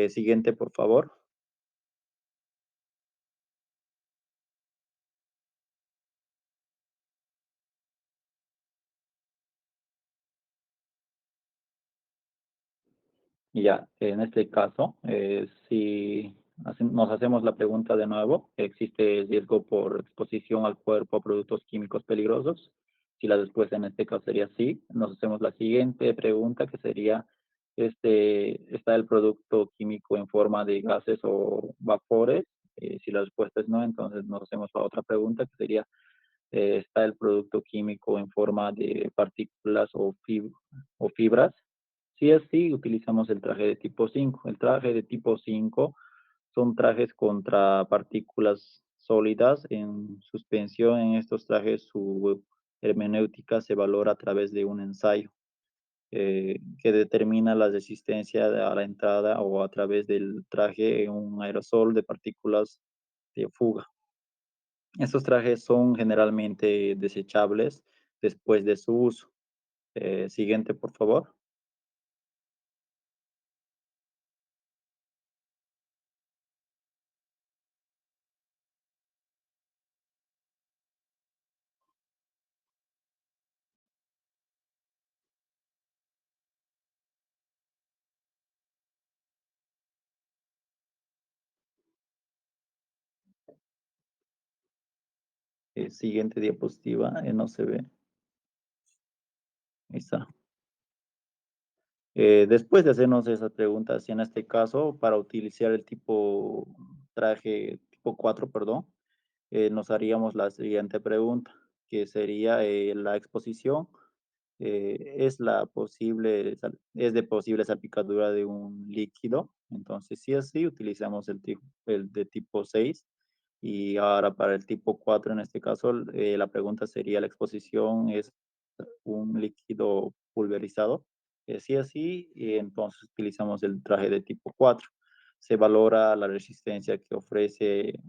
Speaker 6: Siguiente, por favor. Ya, en este caso, si nos hacemos la pregunta de nuevo, ¿existe riesgo por exposición al cuerpo a productos químicos peligrosos? Si la respuesta en este caso sería sí, nos hacemos la siguiente pregunta que sería, ¿está el producto químico en forma de gases o vapores? Si la respuesta es no, entonces nos hacemos la otra pregunta que sería, ¿está el producto químico en forma de partículas o fibras? Si es así, utilizamos el traje de tipo 5. El traje de tipo 5 son trajes contra partículas sólidas en suspensión. En estos trajes su hermenéutica se valora a través de un ensayo que determina la resistencia a la entrada o a través del traje en un aerosol de partículas de fuga. Estos trajes son generalmente desechables después de su uso. Siguiente, por favor. Siguiente diapositiva, no se ve. Ahí está. Después de hacernos esas preguntas, y en este caso, para utilizar el traje tipo 4, perdón, nos haríamos la siguiente pregunta, que sería la exposición. Es de posible salpicadura de un líquido. Entonces, si es así, utilizamos el de tipo 6. Y ahora para el tipo 4, en este caso, la pregunta sería, ¿la exposición es un líquido pulverizado? Si es así, y entonces utilizamos el traje de tipo 4. Se valora la resistencia que ofrece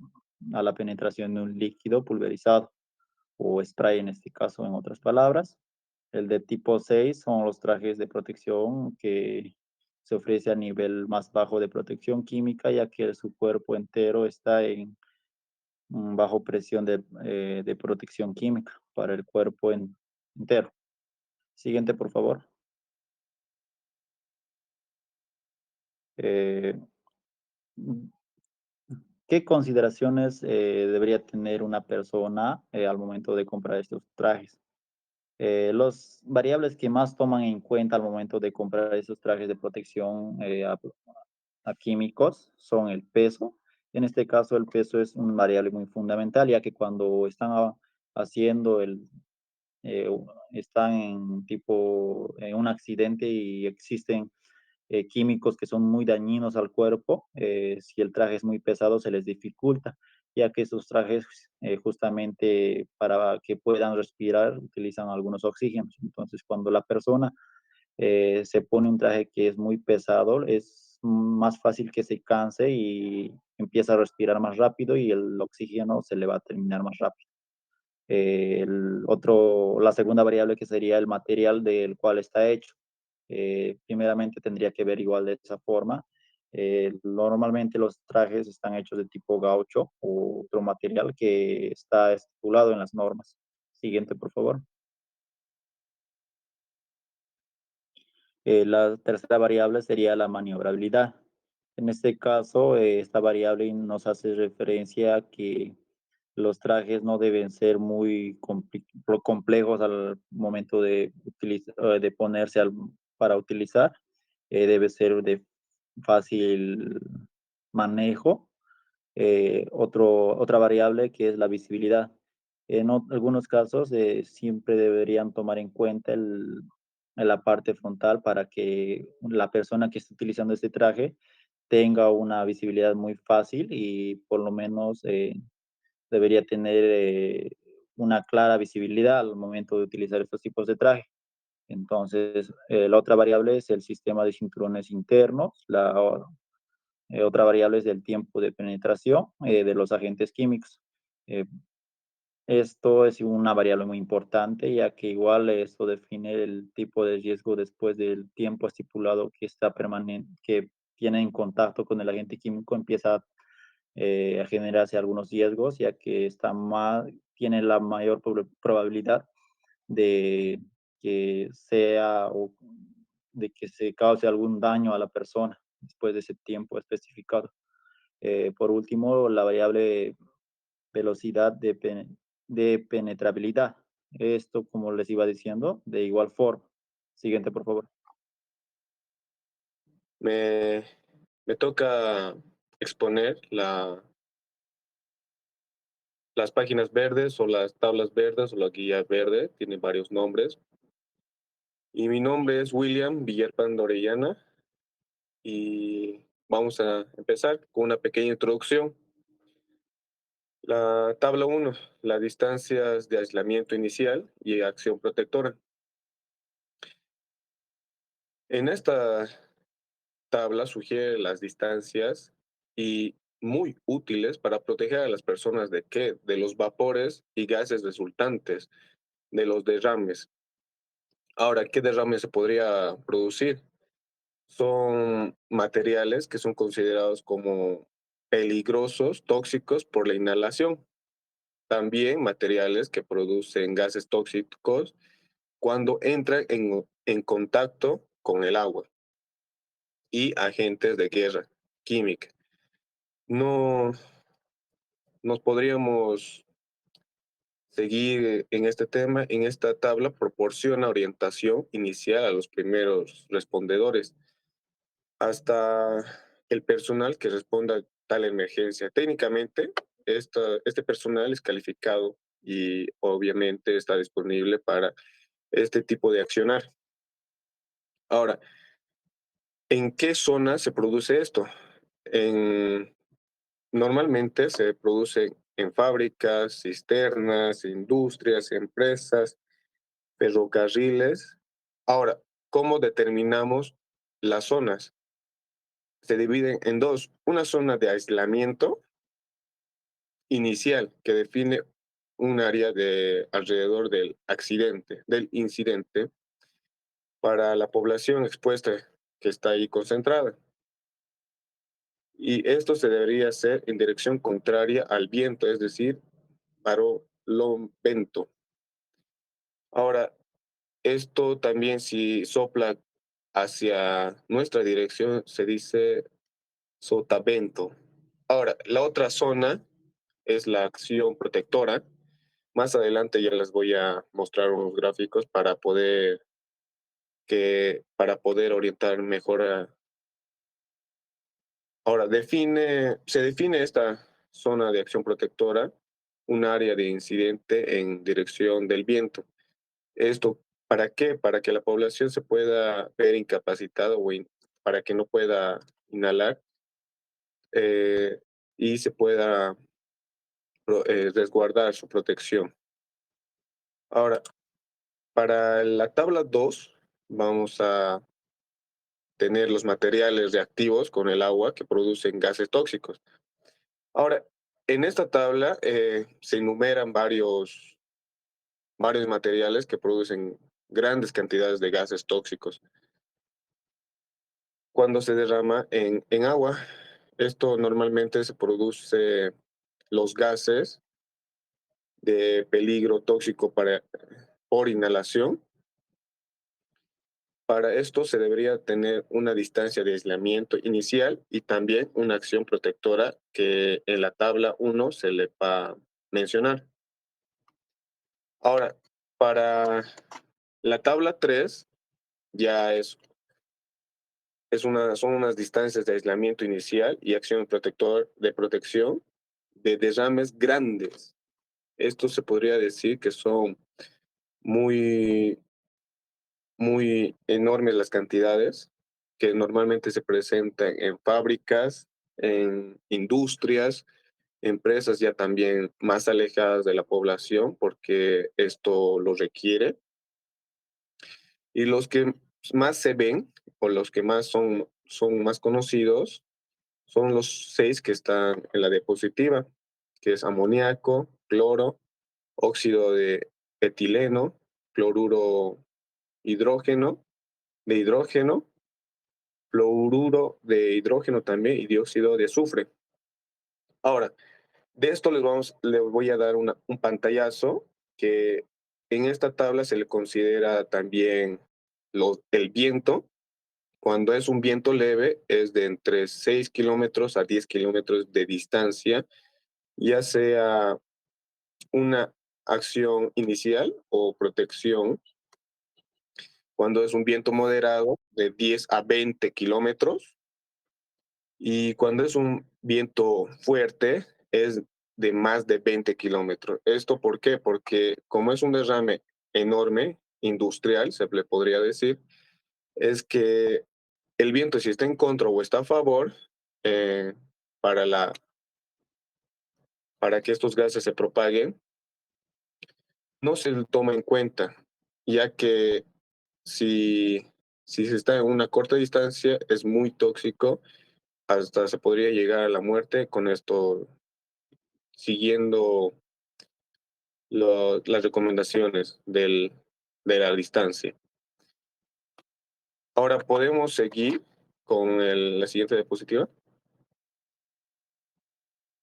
Speaker 6: a la penetración de un líquido pulverizado o spray en este caso, en otras palabras. El de tipo 6 son los trajes de protección que se ofrece a nivel más bajo de protección química, ya que su cuerpo entero está bajo presión de protección química para el cuerpo entero. Siguiente, por favor. Eh, ¿Qué consideraciones debería tener una persona al momento de comprar estos trajes? Los variables que más toman en cuenta al momento de comprar esos trajes de protección a químicos son el peso. En este caso, el peso es una variable muy fundamental, ya que cuando están haciendo eh, están en un accidente y existen químicos que son muy dañinos al cuerpo, si el traje es muy pesado se les dificulta, ya que esos trajes justamente para que puedan respirar utilizan algunos oxígenos. Entonces, cuando la persona se pone un traje que es muy pesado, es más fácil que se canse y empieza a respirar más rápido y el oxígeno se le va a terminar más rápido. La segunda variable que sería el material del cual está hecho. Primeramente tendría que ver igual de esa forma. Normalmente los trajes están hechos de tipo gaucho o otro material que está estipulado en las normas. Siguiente, por favor. La tercera variable sería la maniobrabilidad. En este caso, esta variable nos hace referencia a que los trajes no deben ser muy complejos al momento de, de ponerse para utilizar. Debe ser de fácil manejo. Otra variable que es la visibilidad. En algunos casos siempre deberían tomar en cuenta en la parte frontal para que la persona que esté utilizando este traje tenga una visibilidad muy fácil y por lo menos debería tener una clara visibilidad al momento de utilizar estos tipos de traje. Entonces, la otra variable es el sistema de cinturones internos, otra variable es el tiempo de penetración de los agentes químicos. Eh, Esto es una variable muy importante, ya que igual esto define el tipo de riesgo después del tiempo estipulado que está permanente, que tiene en contacto con el agente químico, empieza a generarse algunos riesgos, ya que tiene la mayor probabilidad de que sea o de que se cause algún daño a la persona después de ese tiempo especificado. Por último, la variable velocidad de penetrabilidad. Esto, como les iba diciendo, de igual forma. Siguiente, por favor.
Speaker 7: Me, me toca exponer las páginas verdes o las tablas verdes o la guía verde, tiene varios nombres. Y mi nombre es William Villalpando Orellana y vamos a empezar con una pequeña introducción. La tabla 1, las distancias de aislamiento inicial y acción protectora. En esta tabla sugiere las distancias y muy útiles para proteger a las personas de qué? De los vapores y gases resultantes de los derrames. Ahora, ¿qué derrame se podría producir? Son materiales que son considerados como peligrosos, tóxicos por la inhalación. También materiales que producen gases tóxicos cuando entran en contacto con el agua y agentes de guerra química. No nos podríamos seguir en este tema. En esta tabla proporciona orientación inicial a los primeros respondedores hasta el personal que responda a tal emergencia. Técnicamente, este personal es calificado y obviamente está disponible para este tipo de accionar. Ahora, ¿en qué zona se produce esto? Normalmente se produce en fábricas, cisternas, industrias, empresas, ferrocarriles. Ahora, ¿cómo determinamos las zonas? Se dividen en dos. Una zona de aislamiento inicial que define un área de alrededor del accidente, del incidente, para la población expuesta que está ahí concentrada. Y esto se debería hacer en dirección contraria al viento, es decir, vento. Ahora, esto también si sopla hacia nuestra dirección se dice sotavento. Ahora, la otra zona es la acción protectora. Más adelante ya les voy a mostrar unos gráficos para poder orientar mejor. Ahora, se define esta zona de acción protectora, un área de incidente en dirección del viento. ¿Esto para qué? Para que la población se pueda ver incapacitada para que no pueda inhalar eh, y se pueda resguardar su protección. Ahora, para la tabla 2 vamos a tener los materiales reactivos con el agua que producen gases tóxicos. Ahora, en esta tabla se enumeran varios varios materiales que producen grandes cantidades de gases tóxicos. Cuando se derrama en agua, esto normalmente se produce los gases de peligro tóxico por inhalación. Para esto se debería tener una distancia de aislamiento inicial y también una acción protectora que en la tabla 1 se le va a mencionar. Ahora, para la tabla 3 ya son unas distancias de aislamiento inicial y acción de protección de derrames grandes. Esto se podría decir que son muy, muy enormes las cantidades que normalmente se presentan en fábricas, en industrias, empresas ya también más alejadas de la población porque esto lo requiere. Y los que más se ven o los que más son más conocidos son los 6 que están en la diapositiva, que es amoníaco, cloro, óxido de etileno, cloruro hidrógeno, de hidrógeno, fluoruro de hidrógeno también y dióxido de azufre. Ahora, de esto les voy a dar un pantallazo que en esta tabla se le considera también el viento. Cuando es un viento leve, es de entre 6 kilómetros a 10 kilómetros de distancia, ya sea una acción inicial o protección. Cuando es un viento moderado, de 10 a 20 kilómetros. Y cuando es un viento fuerte, es de más de 20 kilómetros. ¿Esto por qué? Porque como es un derrame enorme, industrial, se le podría decir, es que el viento, si está en contra o está a favor, eh, para, para que estos gases se propaguen, no se toma en cuenta, ya que si, si se está en una corta distancia, es muy tóxico, hasta se podría llegar a la muerte con esto, siguiendo las recomendaciones de la distancia. Ahora podemos seguir con la siguiente diapositiva.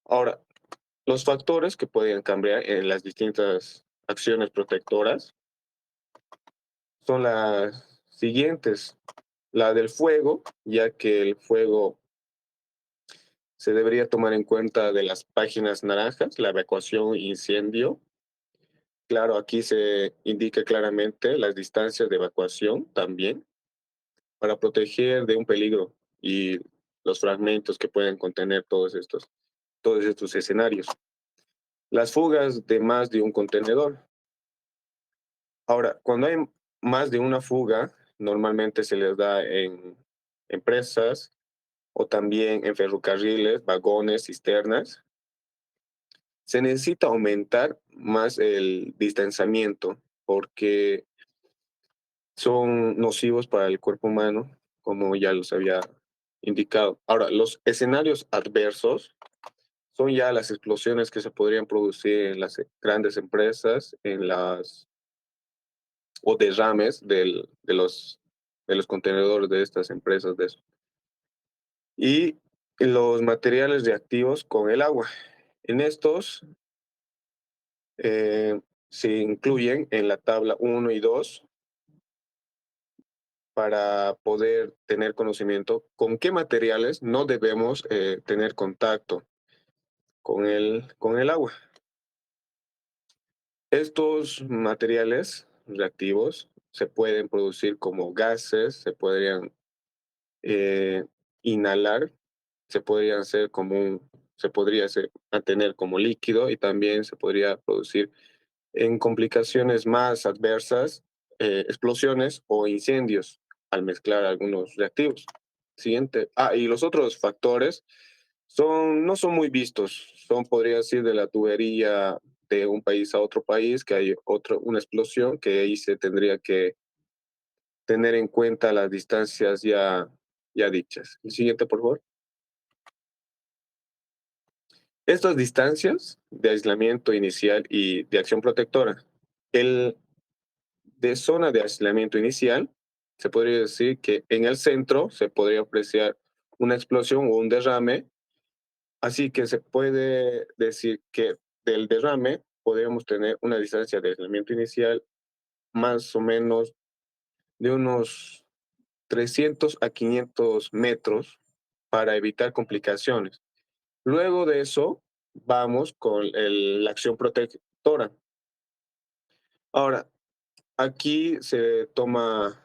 Speaker 7: Ahora, los factores que pueden cambiar en las distintas acciones protectoras son las siguientes. La del fuego, ya que el fuego se debería tomar en cuenta de las páginas naranjas, la evacuación e incendio. Claro, aquí se indica claramente las distancias de evacuación también para proteger de un peligro y los fragmentos que pueden contener todos estos escenarios. Las fugas de más de un contenedor. Ahora, cuando hay más de una fuga, normalmente se les da en empresas o también en ferrocarriles, vagones, cisternas. Se necesita aumentar más el distanciamiento porque son nocivos para el cuerpo humano, como ya los había indicado. Ahora, los escenarios adversos son ya las explosiones que se podrían producir en las grandes empresas, o derrames de los contenedores de estas empresas. Y los materiales reactivos con el agua. En estos se incluyen en la tabla 1 y 2 para poder tener conocimiento con qué materiales no debemos tener contacto con el agua. Estos materiales reactivos se pueden producir como gases, se podrían eh, inhalar, se podría mantener como líquido y también se podría producir en complicaciones más adversas, explosiones o incendios al mezclar algunos reactivos. Siguiente. Y los otros factores no son muy vistos. Podría ser de la tubería de un país a otro país, que hay una explosión, que ahí se tendría que tener en cuenta las distancias ya dichas. El siguiente, por favor. Estas distancias de aislamiento inicial y de acción protectora El de zona de aislamiento inicial, se podría decir que en el centro se podría apreciar una explosión o un derrame, así que se puede decir que del derrame podríamos tener una distancia de aislamiento inicial más o menos de unos 300 a 500 metros para evitar complicaciones. Luego de eso, vamos con la acción protectora. Ahora, aquí se toma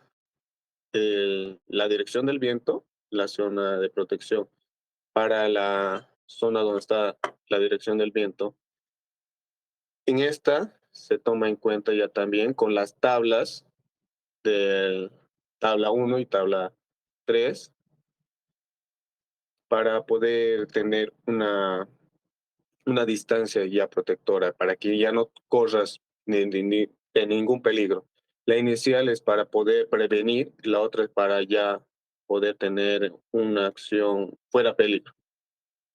Speaker 7: la dirección del viento, la zona de protección para la zona donde está la dirección del viento. En esta se toma en cuenta ya también con las tablas de tabla 1 y tabla 3 para poder tener una distancia ya protectora, para que ya no corras de ningún peligro. La inicial es para poder prevenir, la otra es para ya poder tener una acción fuera peligro.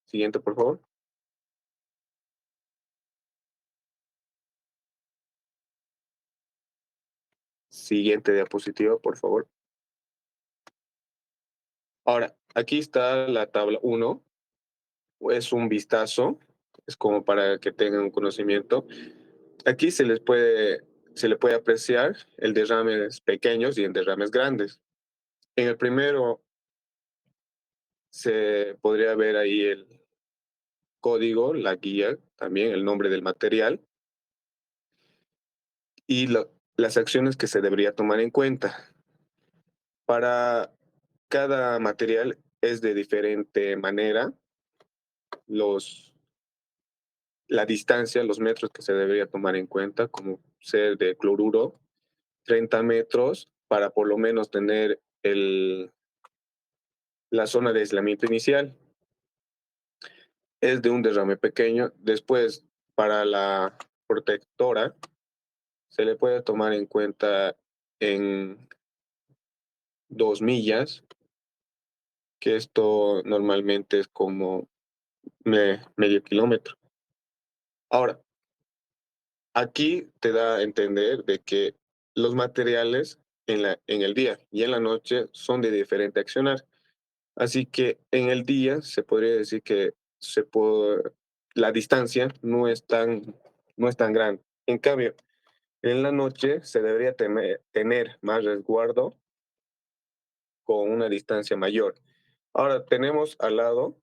Speaker 7: Siguiente, por favor. Siguiente diapositiva, por favor. Ahora, aquí está la tabla 1. Es un vistazo, es como para que tengan un conocimiento. Aquí se le puede apreciar el derrames pequeños y el derrames grandes. En el primero se podría ver ahí el código, la guía, también el nombre del material y las acciones que se debería tomar en cuenta. Para cada material es de diferente manera la distancia, los metros que se debería tomar en cuenta, como ser de cloruro, 30 metros para por lo menos tener la zona de aislamiento inicial. Es de un derrame pequeño. Después, para la protectora, se le puede tomar en cuenta en 2 millas, que esto normalmente es como medio kilómetro. Ahora, aquí te da a entender de que los materiales en el día y en la noche son de diferente accionar. Así que en el día se podría decir que la distancia no es tan grande. En cambio, en la noche se debería tener más resguardo con una distancia mayor. Ahora tenemos al lado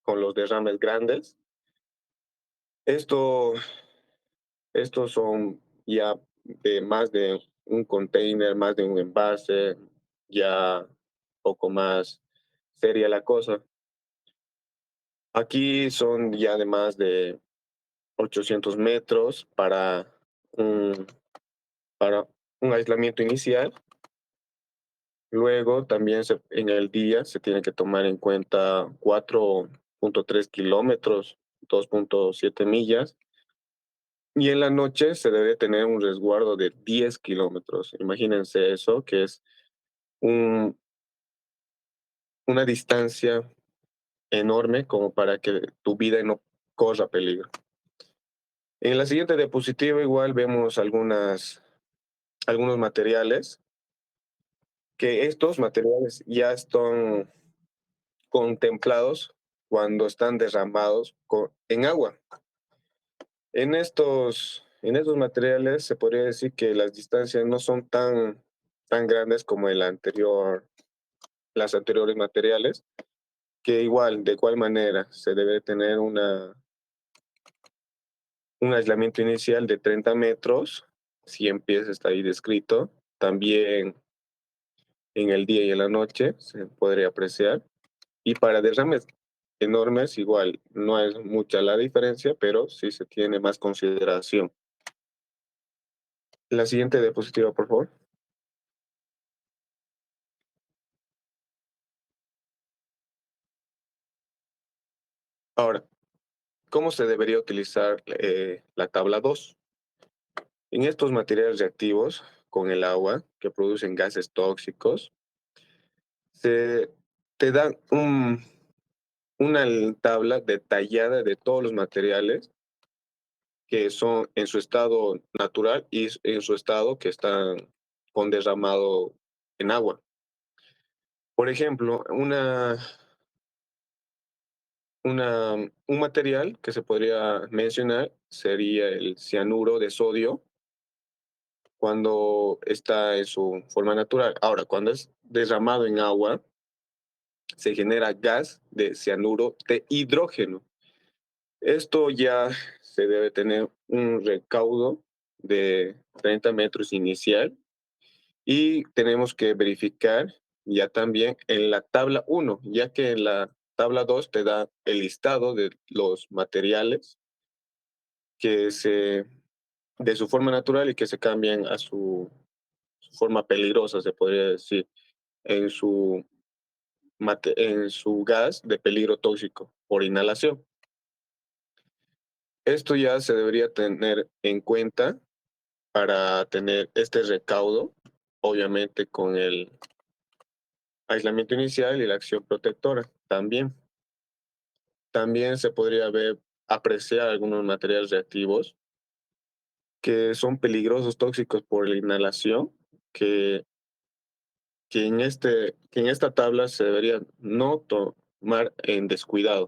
Speaker 7: con los derrames grandes. Esto, estos son ya de más de un container, más de un envase, ya poco más seria la cosa. Aquí son ya de más de 800 metros un, para un aislamiento inicial. Luego también en el día se tiene que tomar en cuenta 4,3 kilómetros, 2,7 millas. Y en la noche se debe tener un resguardo de 10 kilómetros. Imagínense eso, que es un- una distancia enorme como para que tu vida no corra peligro. En la siguiente diapositiva igual vemos algunos materiales, que estos materiales ya están contemplados cuando están derramados en agua. En estos materiales se podría decir que las distancias no son tan grandes como las anteriores materiales, que igual, de igual manera, se debe tener un aislamiento inicial de 30 metros, 100 pies está ahí descrito. También en el día y en la noche se podría apreciar. Y para derrames enormes, igual, no es mucha la diferencia, pero sí se tiene más consideración. La siguiente diapositiva, por favor. Ahora, ¿cómo se debería utilizar la tabla 2? En estos materiales reactivos con el agua que producen gases tóxicos, se te dan una tabla detallada de todos los materiales que son en su estado natural y en su estado que están con derramado en agua. Por ejemplo, un material que se podría mencionar sería el cianuro de sodio cuando está en su forma natural. Ahora, cuando es derramado en agua, se genera gas de cianuro de hidrógeno. Esto ya se debe tener un recaudo de 30 metros inicial y tenemos que verificar ya también en la tabla 1, ya que en la tabla 2 te da el listado de los materiales que de su forma natural y que se cambian a su forma peligrosa, se podría decir, en en su gas de peligro tóxico por inhalación. Esto ya se debería tener en cuenta para tener este recaudo, obviamente con el aislamiento inicial y la acción protectora también. También se podría apreciar algunos materiales reactivos que son peligrosos, tóxicos por la inhalación, que, que en esta tabla se debería no tomar en descuidado.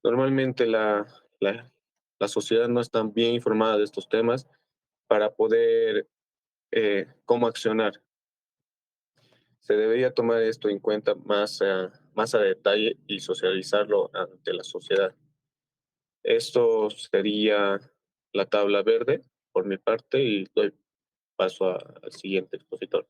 Speaker 7: Normalmente la sociedad no está bien informada de estos temas para poder cómo accionar. Se debería tomar esto en cuenta más a detalle y socializarlo ante la sociedad. Esto sería la tabla verde por mi parte y doy paso al siguiente expositor.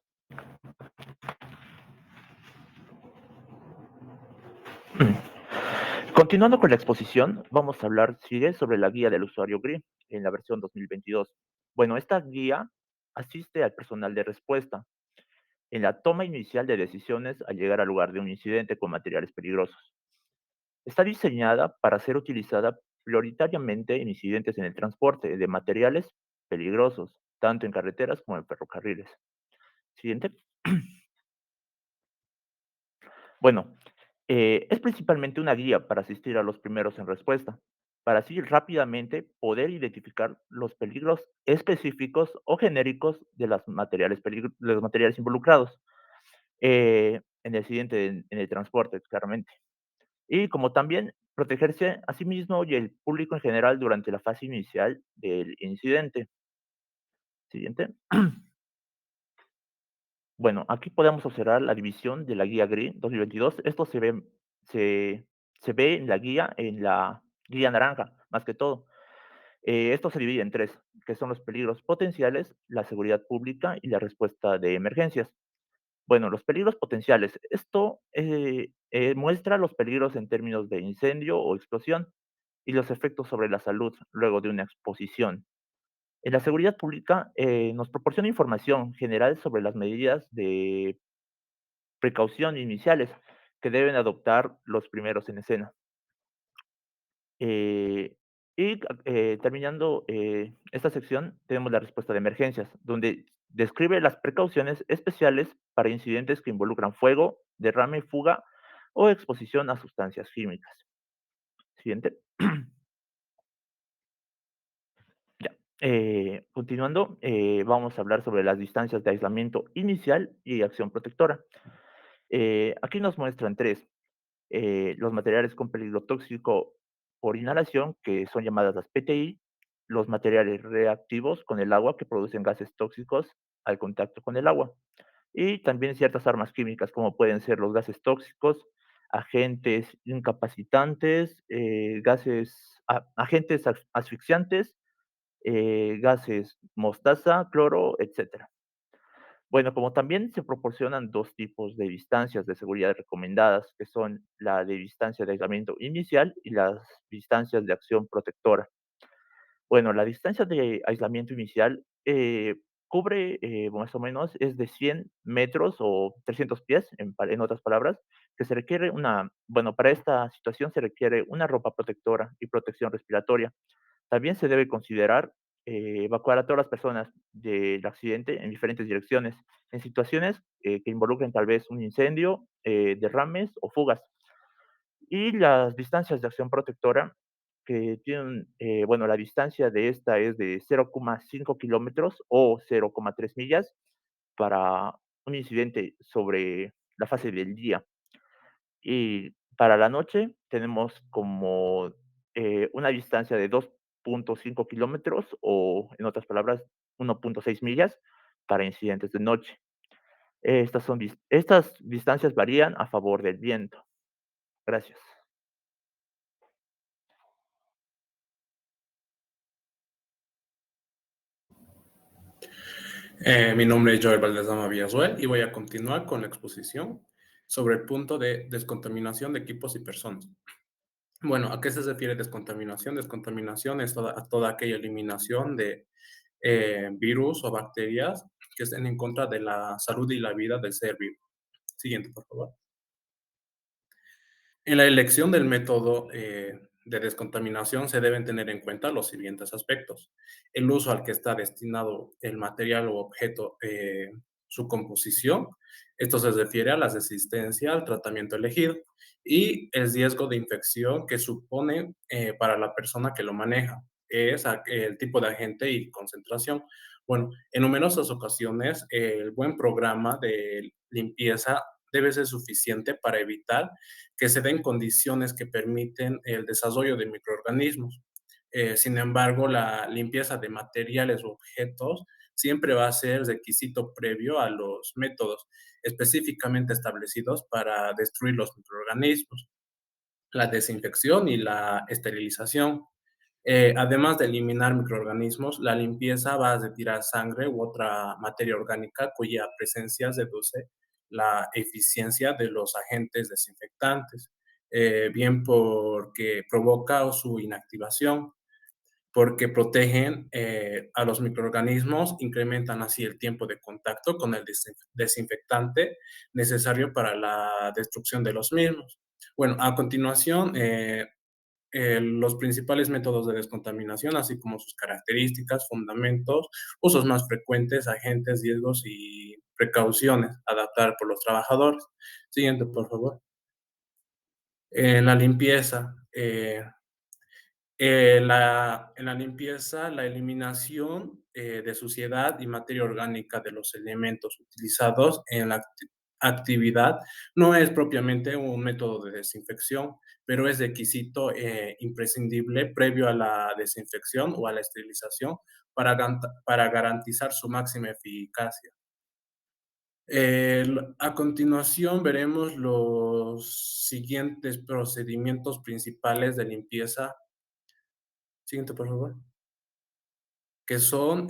Speaker 8: Continuando con la exposición, vamos a hablar, sigue, sobre la guía del usuario GRI en la versión 2022. Bueno, esta guía asiste al personal de respuesta en la toma inicial de decisiones al llegar al lugar de un incidente con materiales peligrosos. Está diseñada para ser utilizada prioritariamente en incidentes en el transporte de materiales peligrosos, tanto en carreteras como en ferrocarriles. Siguiente. Bueno, es principalmente una guía para asistir a los primeros en respuesta, para así rápidamente poder identificar los peligros específicos o genéricos de de los materiales involucrados en el siguiente, en el transporte, claramente. Y como también protegerse a sí mismo y el público en general durante la fase inicial del incidente. Siguiente. Bueno, aquí podemos observar la división de la guía GRI 2022. Esto se, se ve en la guía naranja, más que todo. Esto se divide en tres, que son los peligros potenciales, la seguridad pública y la respuesta de emergencias. Bueno, los peligros potenciales. Esto muestra los peligros en términos de incendio o explosión y los efectos sobre la salud luego de una exposición. En la seguridad pública nos proporciona información general sobre las medidas de precaución iniciales que deben adoptar los primeros en escena. Eh, Terminando esta sección, tenemos la respuesta de emergencias, donde describe las precauciones especiales para incidentes que involucran fuego, derrame, fuga o exposición a sustancias químicas. Siguiente. Ya. Continuando, vamos a hablar sobre las distancias de aislamiento inicial y acción protectora. Aquí nos muestran tres. Los materiales con peligro tóxico por inhalación, que son llamadas las PTI, los materiales reactivos con el agua que producen gases tóxicos al contacto con el agua, y también ciertas armas químicas como pueden ser los gases tóxicos, agentes incapacitantes, agentes asfixiantes, gases mostaza, cloro, etcétera. Bueno, como también se proporcionan dos tipos de distancias de seguridad recomendadas, que son la de distancia de aislamiento inicial y las distancias de acción protectora. Bueno, la distancia de aislamiento inicial cubre más o menos es de 100 metros o 300 pies, en otras palabras, que se requiere bueno, para esta situación se requiere una ropa protectora y protección respiratoria. También se debe considerar evacuar a todas las personas del accidente en diferentes direcciones, en situaciones que involucren tal vez un incendio, derrames o fugas. Y las distancias de acción protectora que tienen, bueno, la distancia de esta es de 0,5 kilómetros o 0,3 millas para un incidente sobre la fase del día. Y para la noche tenemos como una distancia de 2,5 kilómetros o, en otras palabras, 1,6 millas para incidentes de noche. Estas distancias varían a favor del viento. Gracias.
Speaker 9: Mi nombre es Joel Valdezama Villasuel y voy a continuar con la exposición sobre el punto de descontaminación de equipos y personas. Bueno, ¿a qué se refiere descontaminación? Descontaminación es toda aquella eliminación de virus o bacterias que estén en contra de la salud y la vida del ser vivo. Siguiente, por favor. En la elección del método de descontaminación se deben tener en cuenta los siguientes aspectos. El uso al que está destinado el material o objeto, su composición. Esto se refiere a la resistencia al tratamiento elegido y el riesgo de infección que supone para la persona que lo maneja. Es el tipo de agente y concentración. Bueno, en numerosas ocasiones el buen programa de limpieza debe ser suficiente para evitar que se den condiciones que permiten el desarrollo de microorganismos. Sin embargo, la limpieza de materiales o objetos siempre va a ser requisito previo a los métodos específicamente establecidos para destruir los microorganismos, la desinfección y la esterilización. Además de eliminar microorganismos, la limpieza va a retirar sangre u otra materia orgánica cuya presencia reduce la eficiencia de los agentes desinfectantes, bien porque provoca su inactivación, porque protegen a los microorganismos, incrementan así el tiempo de contacto con el desinfectante necesario para la destrucción de los mismos. Bueno, a continuación, los principales métodos de descontaminación, así como sus características, fundamentos, usos más frecuentes, agentes, riesgos y precauciones a adaptar por los trabajadores. Siguiente, por favor. La limpieza. En la limpieza, la eliminación de suciedad y materia orgánica de los elementos utilizados en la actividad no es propiamente un método de desinfección, pero es requisito imprescindible previo a la desinfección o a la esterilización para garantizar su máxima eficacia. A continuación veremos los siguientes procedimientos principales de limpieza. Siguiente, por favor. Que son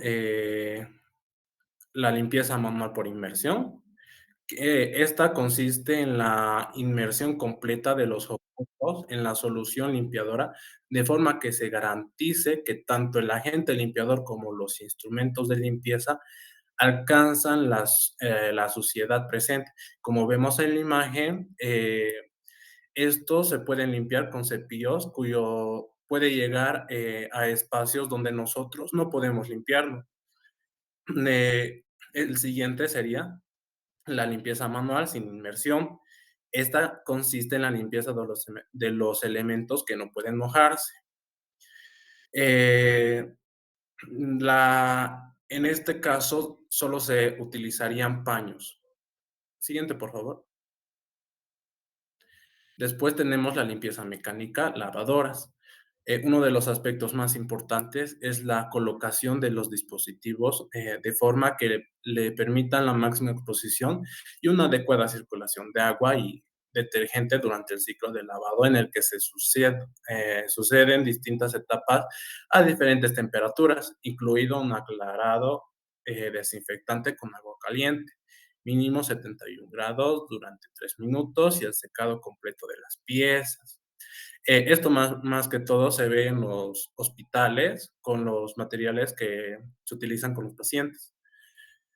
Speaker 9: la limpieza manual por inmersión. Esta consiste en la inmersión completa de los objetos en la solución limpiadora, de forma que se garantice que tanto el agente limpiador como los instrumentos de limpieza alcanzan la suciedad presente. Como vemos en la imagen, estos se pueden limpiar con cepillos cuyo puede llegar a espacios donde nosotros no podemos limpiarlo. El siguiente sería la limpieza manual sin inmersión. Esta consiste en la limpieza de los elementos que no pueden mojarse. En este caso, solo se utilizarían paños. Siguiente, por favor. Después tenemos la limpieza mecánica, lavadoras. Uno de los aspectos más importantes es la colocación de los dispositivos de forma que le permitan la máxima exposición y una adecuada circulación de agua y detergente durante el ciclo de lavado en el que suceden distintas etapas a diferentes temperaturas, incluido un aclarado desinfectante con agua caliente mínimo 71 grados durante 3 minutos y el secado completo de las piezas. Esto más que todo se ve en los hospitales con los materiales que se utilizan con los pacientes.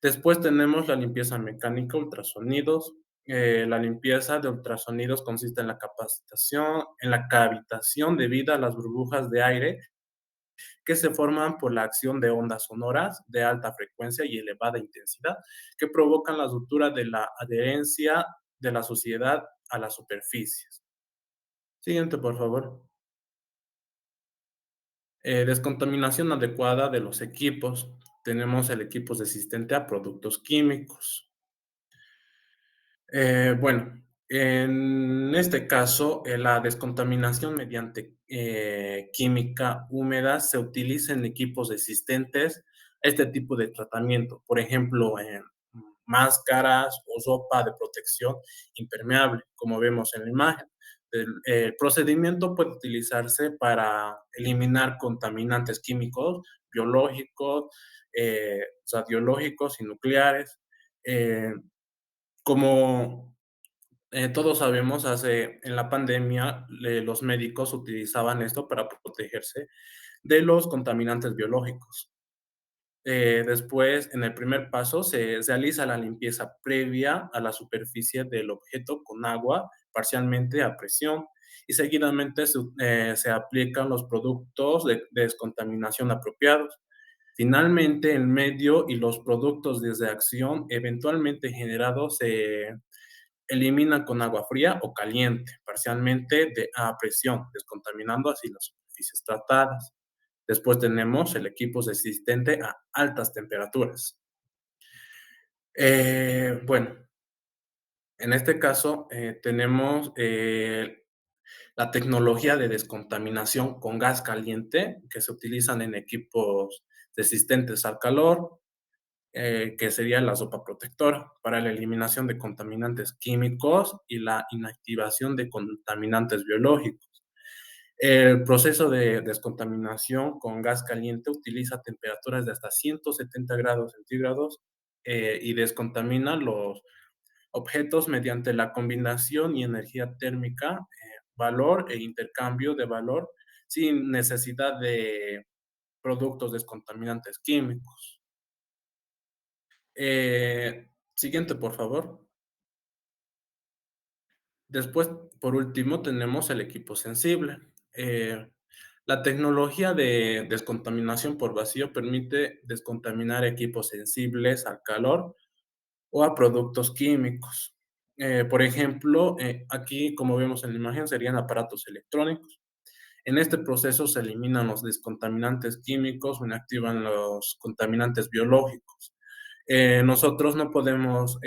Speaker 9: Después tenemos la limpieza mecánica, ultrasonidos. La limpieza de ultrasonidos consiste en en la cavitación debido a las burbujas de aire que se forman por la acción de ondas sonoras de alta frecuencia y elevada intensidad que provocan la ruptura de la adherencia de la suciedad a las superficies. Siguiente, por favor. Descontaminación adecuada de los equipos. Tenemos el equipo resistente a productos químicos. Bueno, en este caso, la descontaminación mediante química húmeda se utiliza en equipos resistentes a este tipo de tratamiento. Por ejemplo, en máscaras o ropa de protección impermeable, como vemos en la imagen. El procedimiento puede utilizarse para eliminar contaminantes químicos, biológicos, radiológicos y nucleares. Eh, como todos sabemos, en la pandemia los médicos utilizaban esto para protegerse de los contaminantes biológicos. Después, en el primer paso, se realiza la limpieza previa a la superficie del objeto con agua parcialmente a presión y seguidamente se aplican los productos de descontaminación apropiados. Finalmente, el medio y los productos de reacción eventualmente generados se eliminan con agua fría o caliente, parcialmente a presión, descontaminando así las superficies tratadas. Después tenemos el equipo resistente a altas temperaturas. Bueno, en este caso tenemos la tecnología de descontaminación con gas caliente que se utilizan en equipos resistentes al calor, que sería la sopa protectora para la eliminación de contaminantes químicos y la inactivación de contaminantes biológicos. El proceso de descontaminación con gas caliente utiliza temperaturas de hasta 170 grados centígrados y descontamina los objetos mediante la combinación y energía térmica, valor e intercambio de valor sin necesidad de productos descontaminantes químicos. Siguiente, por favor. Después, por último, tenemos el equipo sensible. La tecnología de descontaminación por vacío permite descontaminar equipos sensibles al calor o a productos químicos. Por ejemplo, aquí, como vemos en la imagen, serían aparatos electrónicos. En este proceso se eliminan los descontaminantes químicos o inactivan los contaminantes biológicos. Nosotros no podemos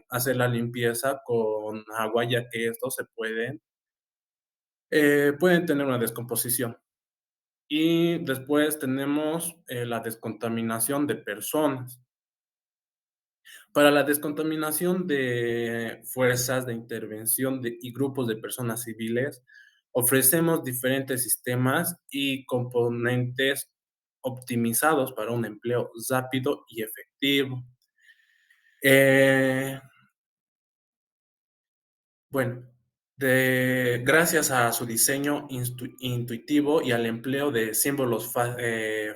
Speaker 9: hacer la limpieza con agua, ya que estos pueden tener una descomposición. Y después tenemos la descontaminación de personas. Para la descontaminación de fuerzas de intervención y grupos de personas civiles, ofrecemos diferentes sistemas y componentes optimizados para un empleo rápido y efectivo. Eh, bueno, gracias a su diseño intuitivo y al empleo de símbolos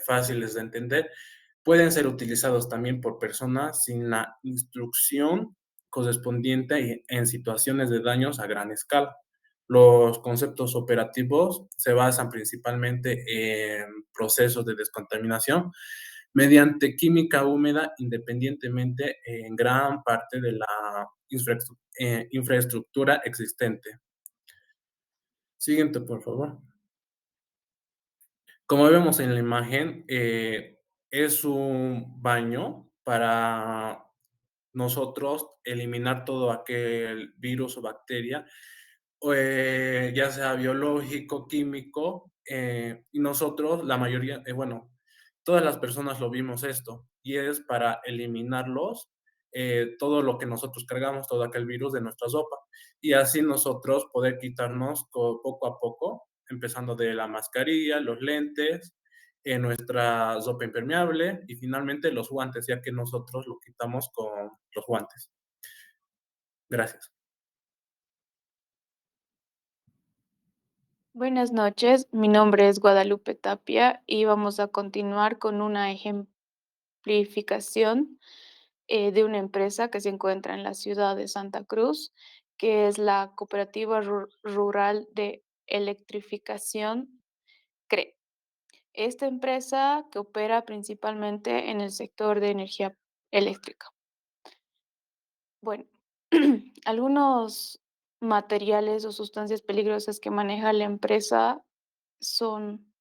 Speaker 9: fáciles de entender, pueden ser utilizados también por personas sin la instrucción correspondiente en situaciones de daños a gran escala. Los conceptos operativos se basan principalmente en procesos de descontaminación mediante química húmeda independientemente en gran parte de la infraestructura existente. Siguiente, por favor. Como vemos en la imagen, es un baño para nosotros eliminar todo aquel virus o bacteria, ya sea biológico, químico, y nosotros, la mayoría, bueno, todas las personas lo vimos esto, y es para eliminarlos, todo lo que nosotros cargamos, todo aquel virus de nuestra sopa, y así nosotros poder quitarnos poco a poco, empezando de la mascarilla, los lentes, nuestra ropa impermeable y finalmente los guantes, ya que nosotros lo quitamos con los guantes. Gracias.
Speaker 10: Buenas noches, mi nombre es Guadalupe Tapia y vamos a continuar con una ejemplificación de una empresa que se encuentra en la ciudad de Santa Cruz, que es la Cooperativa Rural de Electrificación CRE. Esta empresa que opera principalmente en el sector de energía eléctrica. Bueno, algunos materiales o sustancias peligrosas que maneja la empresa son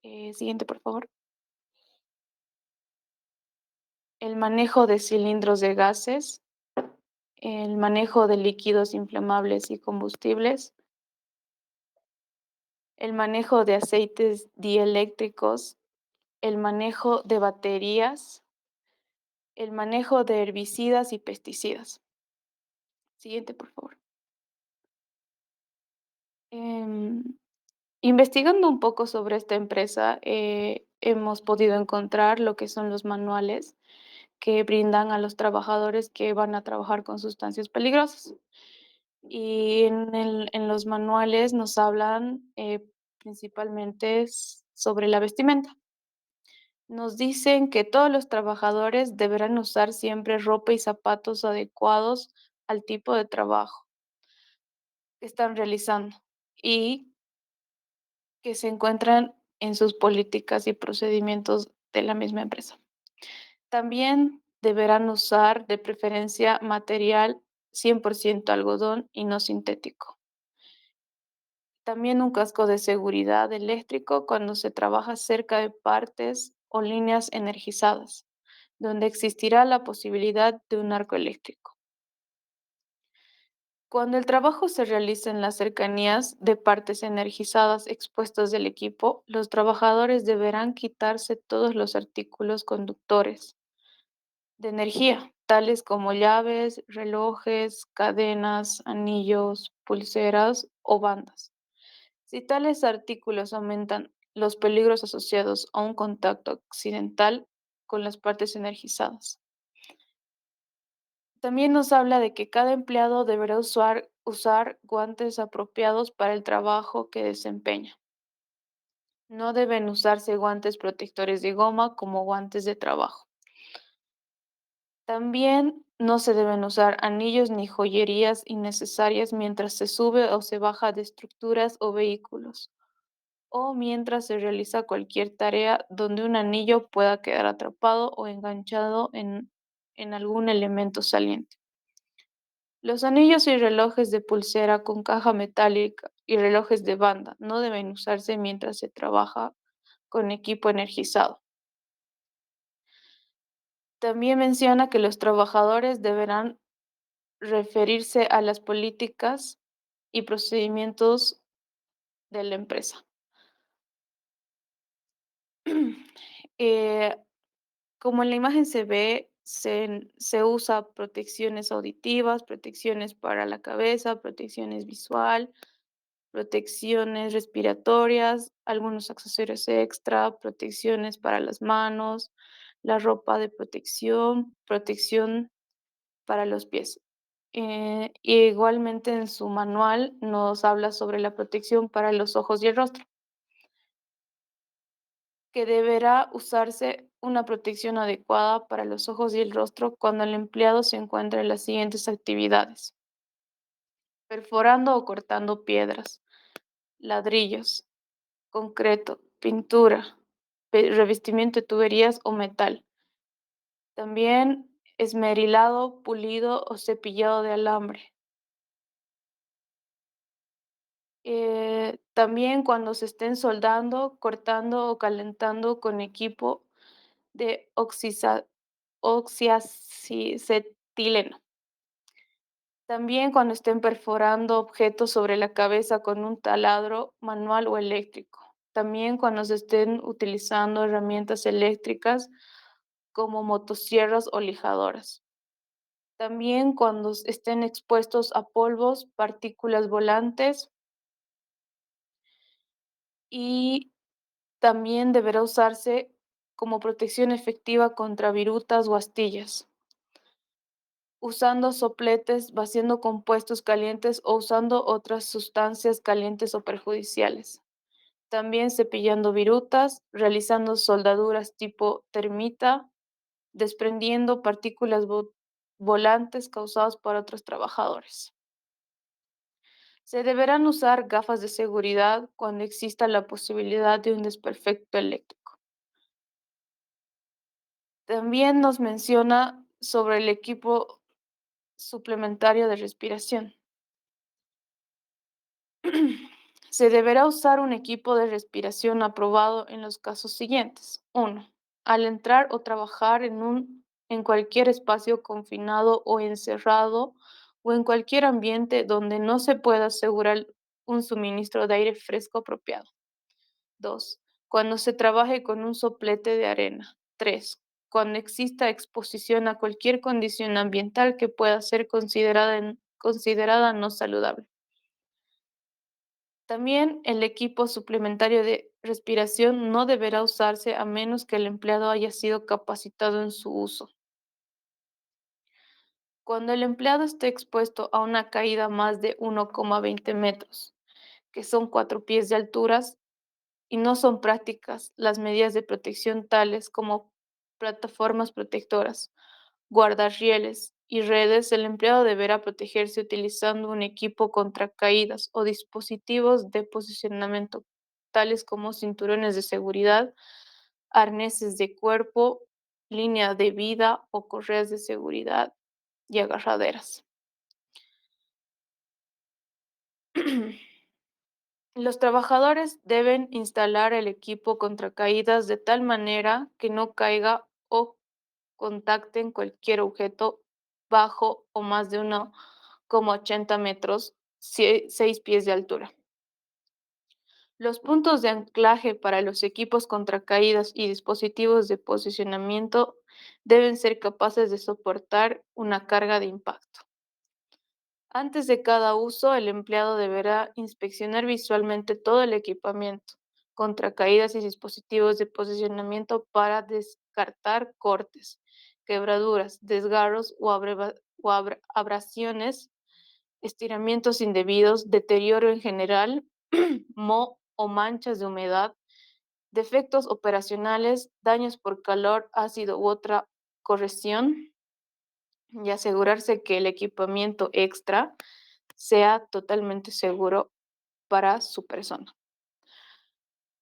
Speaker 10: Siguiente, por favor. El manejo de cilindros de gases, el manejo de líquidos inflamables y combustibles, el manejo de aceites dieléctricos, el manejo de baterías, el manejo de herbicidas y pesticidas. Siguiente, por favor. Em, Investigando un poco sobre esta empresa, hemos podido encontrar lo que son los manuales que brindan a los trabajadores que van a trabajar con sustancias peligrosas. Y en los manuales nos hablan principalmente sobre la vestimenta. Nos dicen que todos los trabajadores deberán usar siempre ropa y zapatos adecuados al tipo de trabajo que están realizando y que se encuentran en sus políticas y procedimientos de la misma empresa. También deberán usar de preferencia material 100% algodón y no sintético. También un casco de seguridad eléctrico cuando se trabaja cerca de partes o líneas energizadas, donde existirá la posibilidad de un arco eléctrico. Cuando el trabajo se realiza en las cercanías de partes energizadas expuestas del equipo, los trabajadores deberán quitarse todos los artículos conductores de energía, tales como llaves, relojes, cadenas, anillos, pulseras o bandas. Si tales artículos aumentan los peligros asociados a un contacto accidental con las partes energizadas. También nos habla de que cada empleado deberá usar guantes apropiados para el trabajo que desempeña. No deben usarse guantes protectores de goma como guantes de trabajo. También no se deben usar anillos ni joyerías innecesarias mientras se sube o se baja de estructuras o vehículos, o mientras se realiza cualquier tarea donde un anillo pueda quedar atrapado o enganchado en algún elemento saliente. Los anillos y relojes de pulsera con caja metálica y relojes de banda no deben usarse mientras se trabaja con equipo energizado. También menciona que los trabajadores deberán referirse a las políticas y procedimientos de la empresa. Eh, Como en la imagen se ve, se usa protecciones auditivas, protecciones para la cabeza, protecciones visual, protecciones respiratorias, algunos accesorios extra, protecciones para las manos, la ropa de protección, protección para los pies. Y igualmente en su manual nos habla sobre la protección para los ojos y el rostro, que deberá usarse una protección adecuada para los ojos y el rostro cuando el empleado se encuentra en las siguientes actividades: perforando o cortando piedras, ladrillos, concreto, pintura, revestimiento de tuberías o metal. También esmerilado, pulido o cepillado de alambre. También cuando se estén soldando, cortando o calentando con equipo de oxiacetileno. También cuando estén perforando objetos sobre la cabeza con un taladro manual o eléctrico. También cuando se estén utilizando herramientas eléctricas como motosierras o lijadoras. También cuando estén expuestos a polvos, partículas volantes, y también deberá usarse como protección efectiva contra virutas o astillas, usando sopletes, vaciando compuestos calientes o usando otras sustancias calientes o perjudiciales. También cepillando virutas, realizando soldaduras tipo termita, desprendiendo partículas volantes causadas por otros trabajadores. Se deberán usar gafas de seguridad cuando exista la posibilidad de un desperfecto eléctrico. También nos menciona sobre el equipo suplementario de respiración. Se deberá usar un equipo de respiración aprobado en los casos siguientes. 1. Al entrar o trabajar en cualquier espacio confinado o encerrado o en cualquier ambiente donde no se pueda asegurar un suministro de aire fresco apropiado. 2. Cuando se trabaje con un soplete de arena. 3. Cuando exista exposición a cualquier condición ambiental que pueda ser considerada no saludable. También el equipo suplementario de respiración no deberá usarse a menos que el empleado haya sido capacitado en su uso. Cuando el empleado esté expuesto a una caída más de 1,20 metros, que son 4 pies de alturas, y no son prácticas las medidas de protección tales como plataformas protectoras, guardarrieles y redes, el empleado deberá protegerse utilizando un equipo contra caídas o dispositivos de posicionamiento, tales como cinturones de seguridad, arneses de cuerpo, línea de vida o correas de seguridad y agarraderas. Los trabajadores deben instalar el equipo contra caídas de tal manera que no caiga o contacten cualquier objeto bajo o más de 1,80 metros, 6 pies de altura. Los puntos de anclaje para los equipos contra caídas y dispositivos de posicionamiento deben ser capaces de soportar una carga de impacto. Antes de cada uso, el empleado deberá inspeccionar visualmente todo el equipamiento contra caídas y dispositivos de posicionamiento para descartar cortes, quebraduras, desgarros o abrasiones, estiramientos indebidos, deterioro en general, moho o manchas de humedad, defectos operacionales, daños por calor, ácido u otra corrección, y asegurarse que el equipamiento extra sea totalmente seguro para su persona.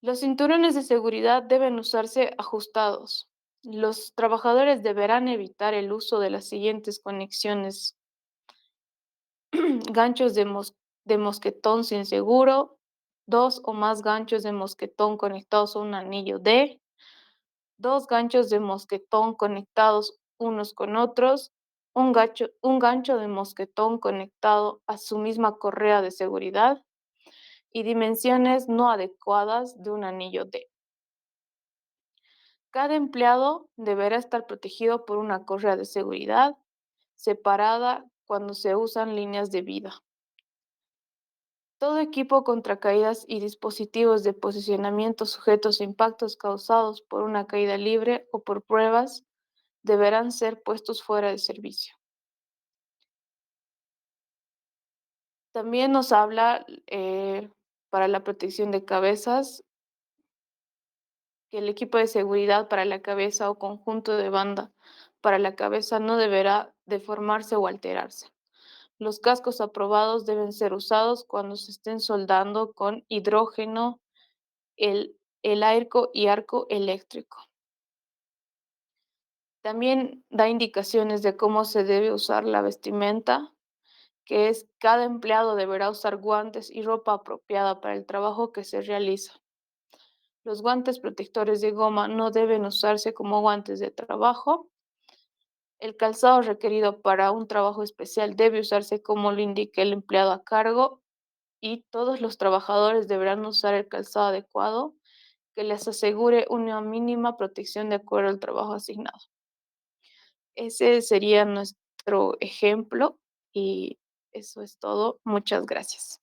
Speaker 10: Los cinturones de seguridad deben usarse ajustados. Los trabajadores deberán evitar el uso de las siguientes conexiones: ganchos de mosquetón sin seguro, 2 o más ganchos de mosquetón conectados a un anillo D, 2 ganchos de mosquetón conectados unos con otros, un gancho de mosquetón conectado a su misma correa de seguridad y dimensiones no adecuadas de un anillo D. Cada empleado deberá estar protegido por una correa de seguridad separada cuando se usan líneas de vida. Todo equipo contra caídas y dispositivos de posicionamiento sujetos a impactos causados por una caída libre o por pruebas deberán ser puestos fuera de servicio. También nos habla para la protección de cabezas, que el equipo de seguridad para la cabeza o conjunto de banda para la cabeza no deberá deformarse o alterarse. Los cascos aprobados deben ser usados cuando se estén soldando con hidrógeno, el arco y arco eléctrico. También da indicaciones de cómo se debe usar la vestimenta, que es: cada empleado deberá usar guantes y ropa apropiada para el trabajo que se realiza. Los guantes protectores de goma no deben usarse como guantes de trabajo. El calzado requerido para un trabajo especial debe usarse como lo indique el empleado a cargo, y todos los trabajadores deberán usar el calzado adecuado que les asegure una mínima protección de acuerdo al trabajo asignado. Ese sería nuestro ejemplo y eso es todo. Muchas gracias.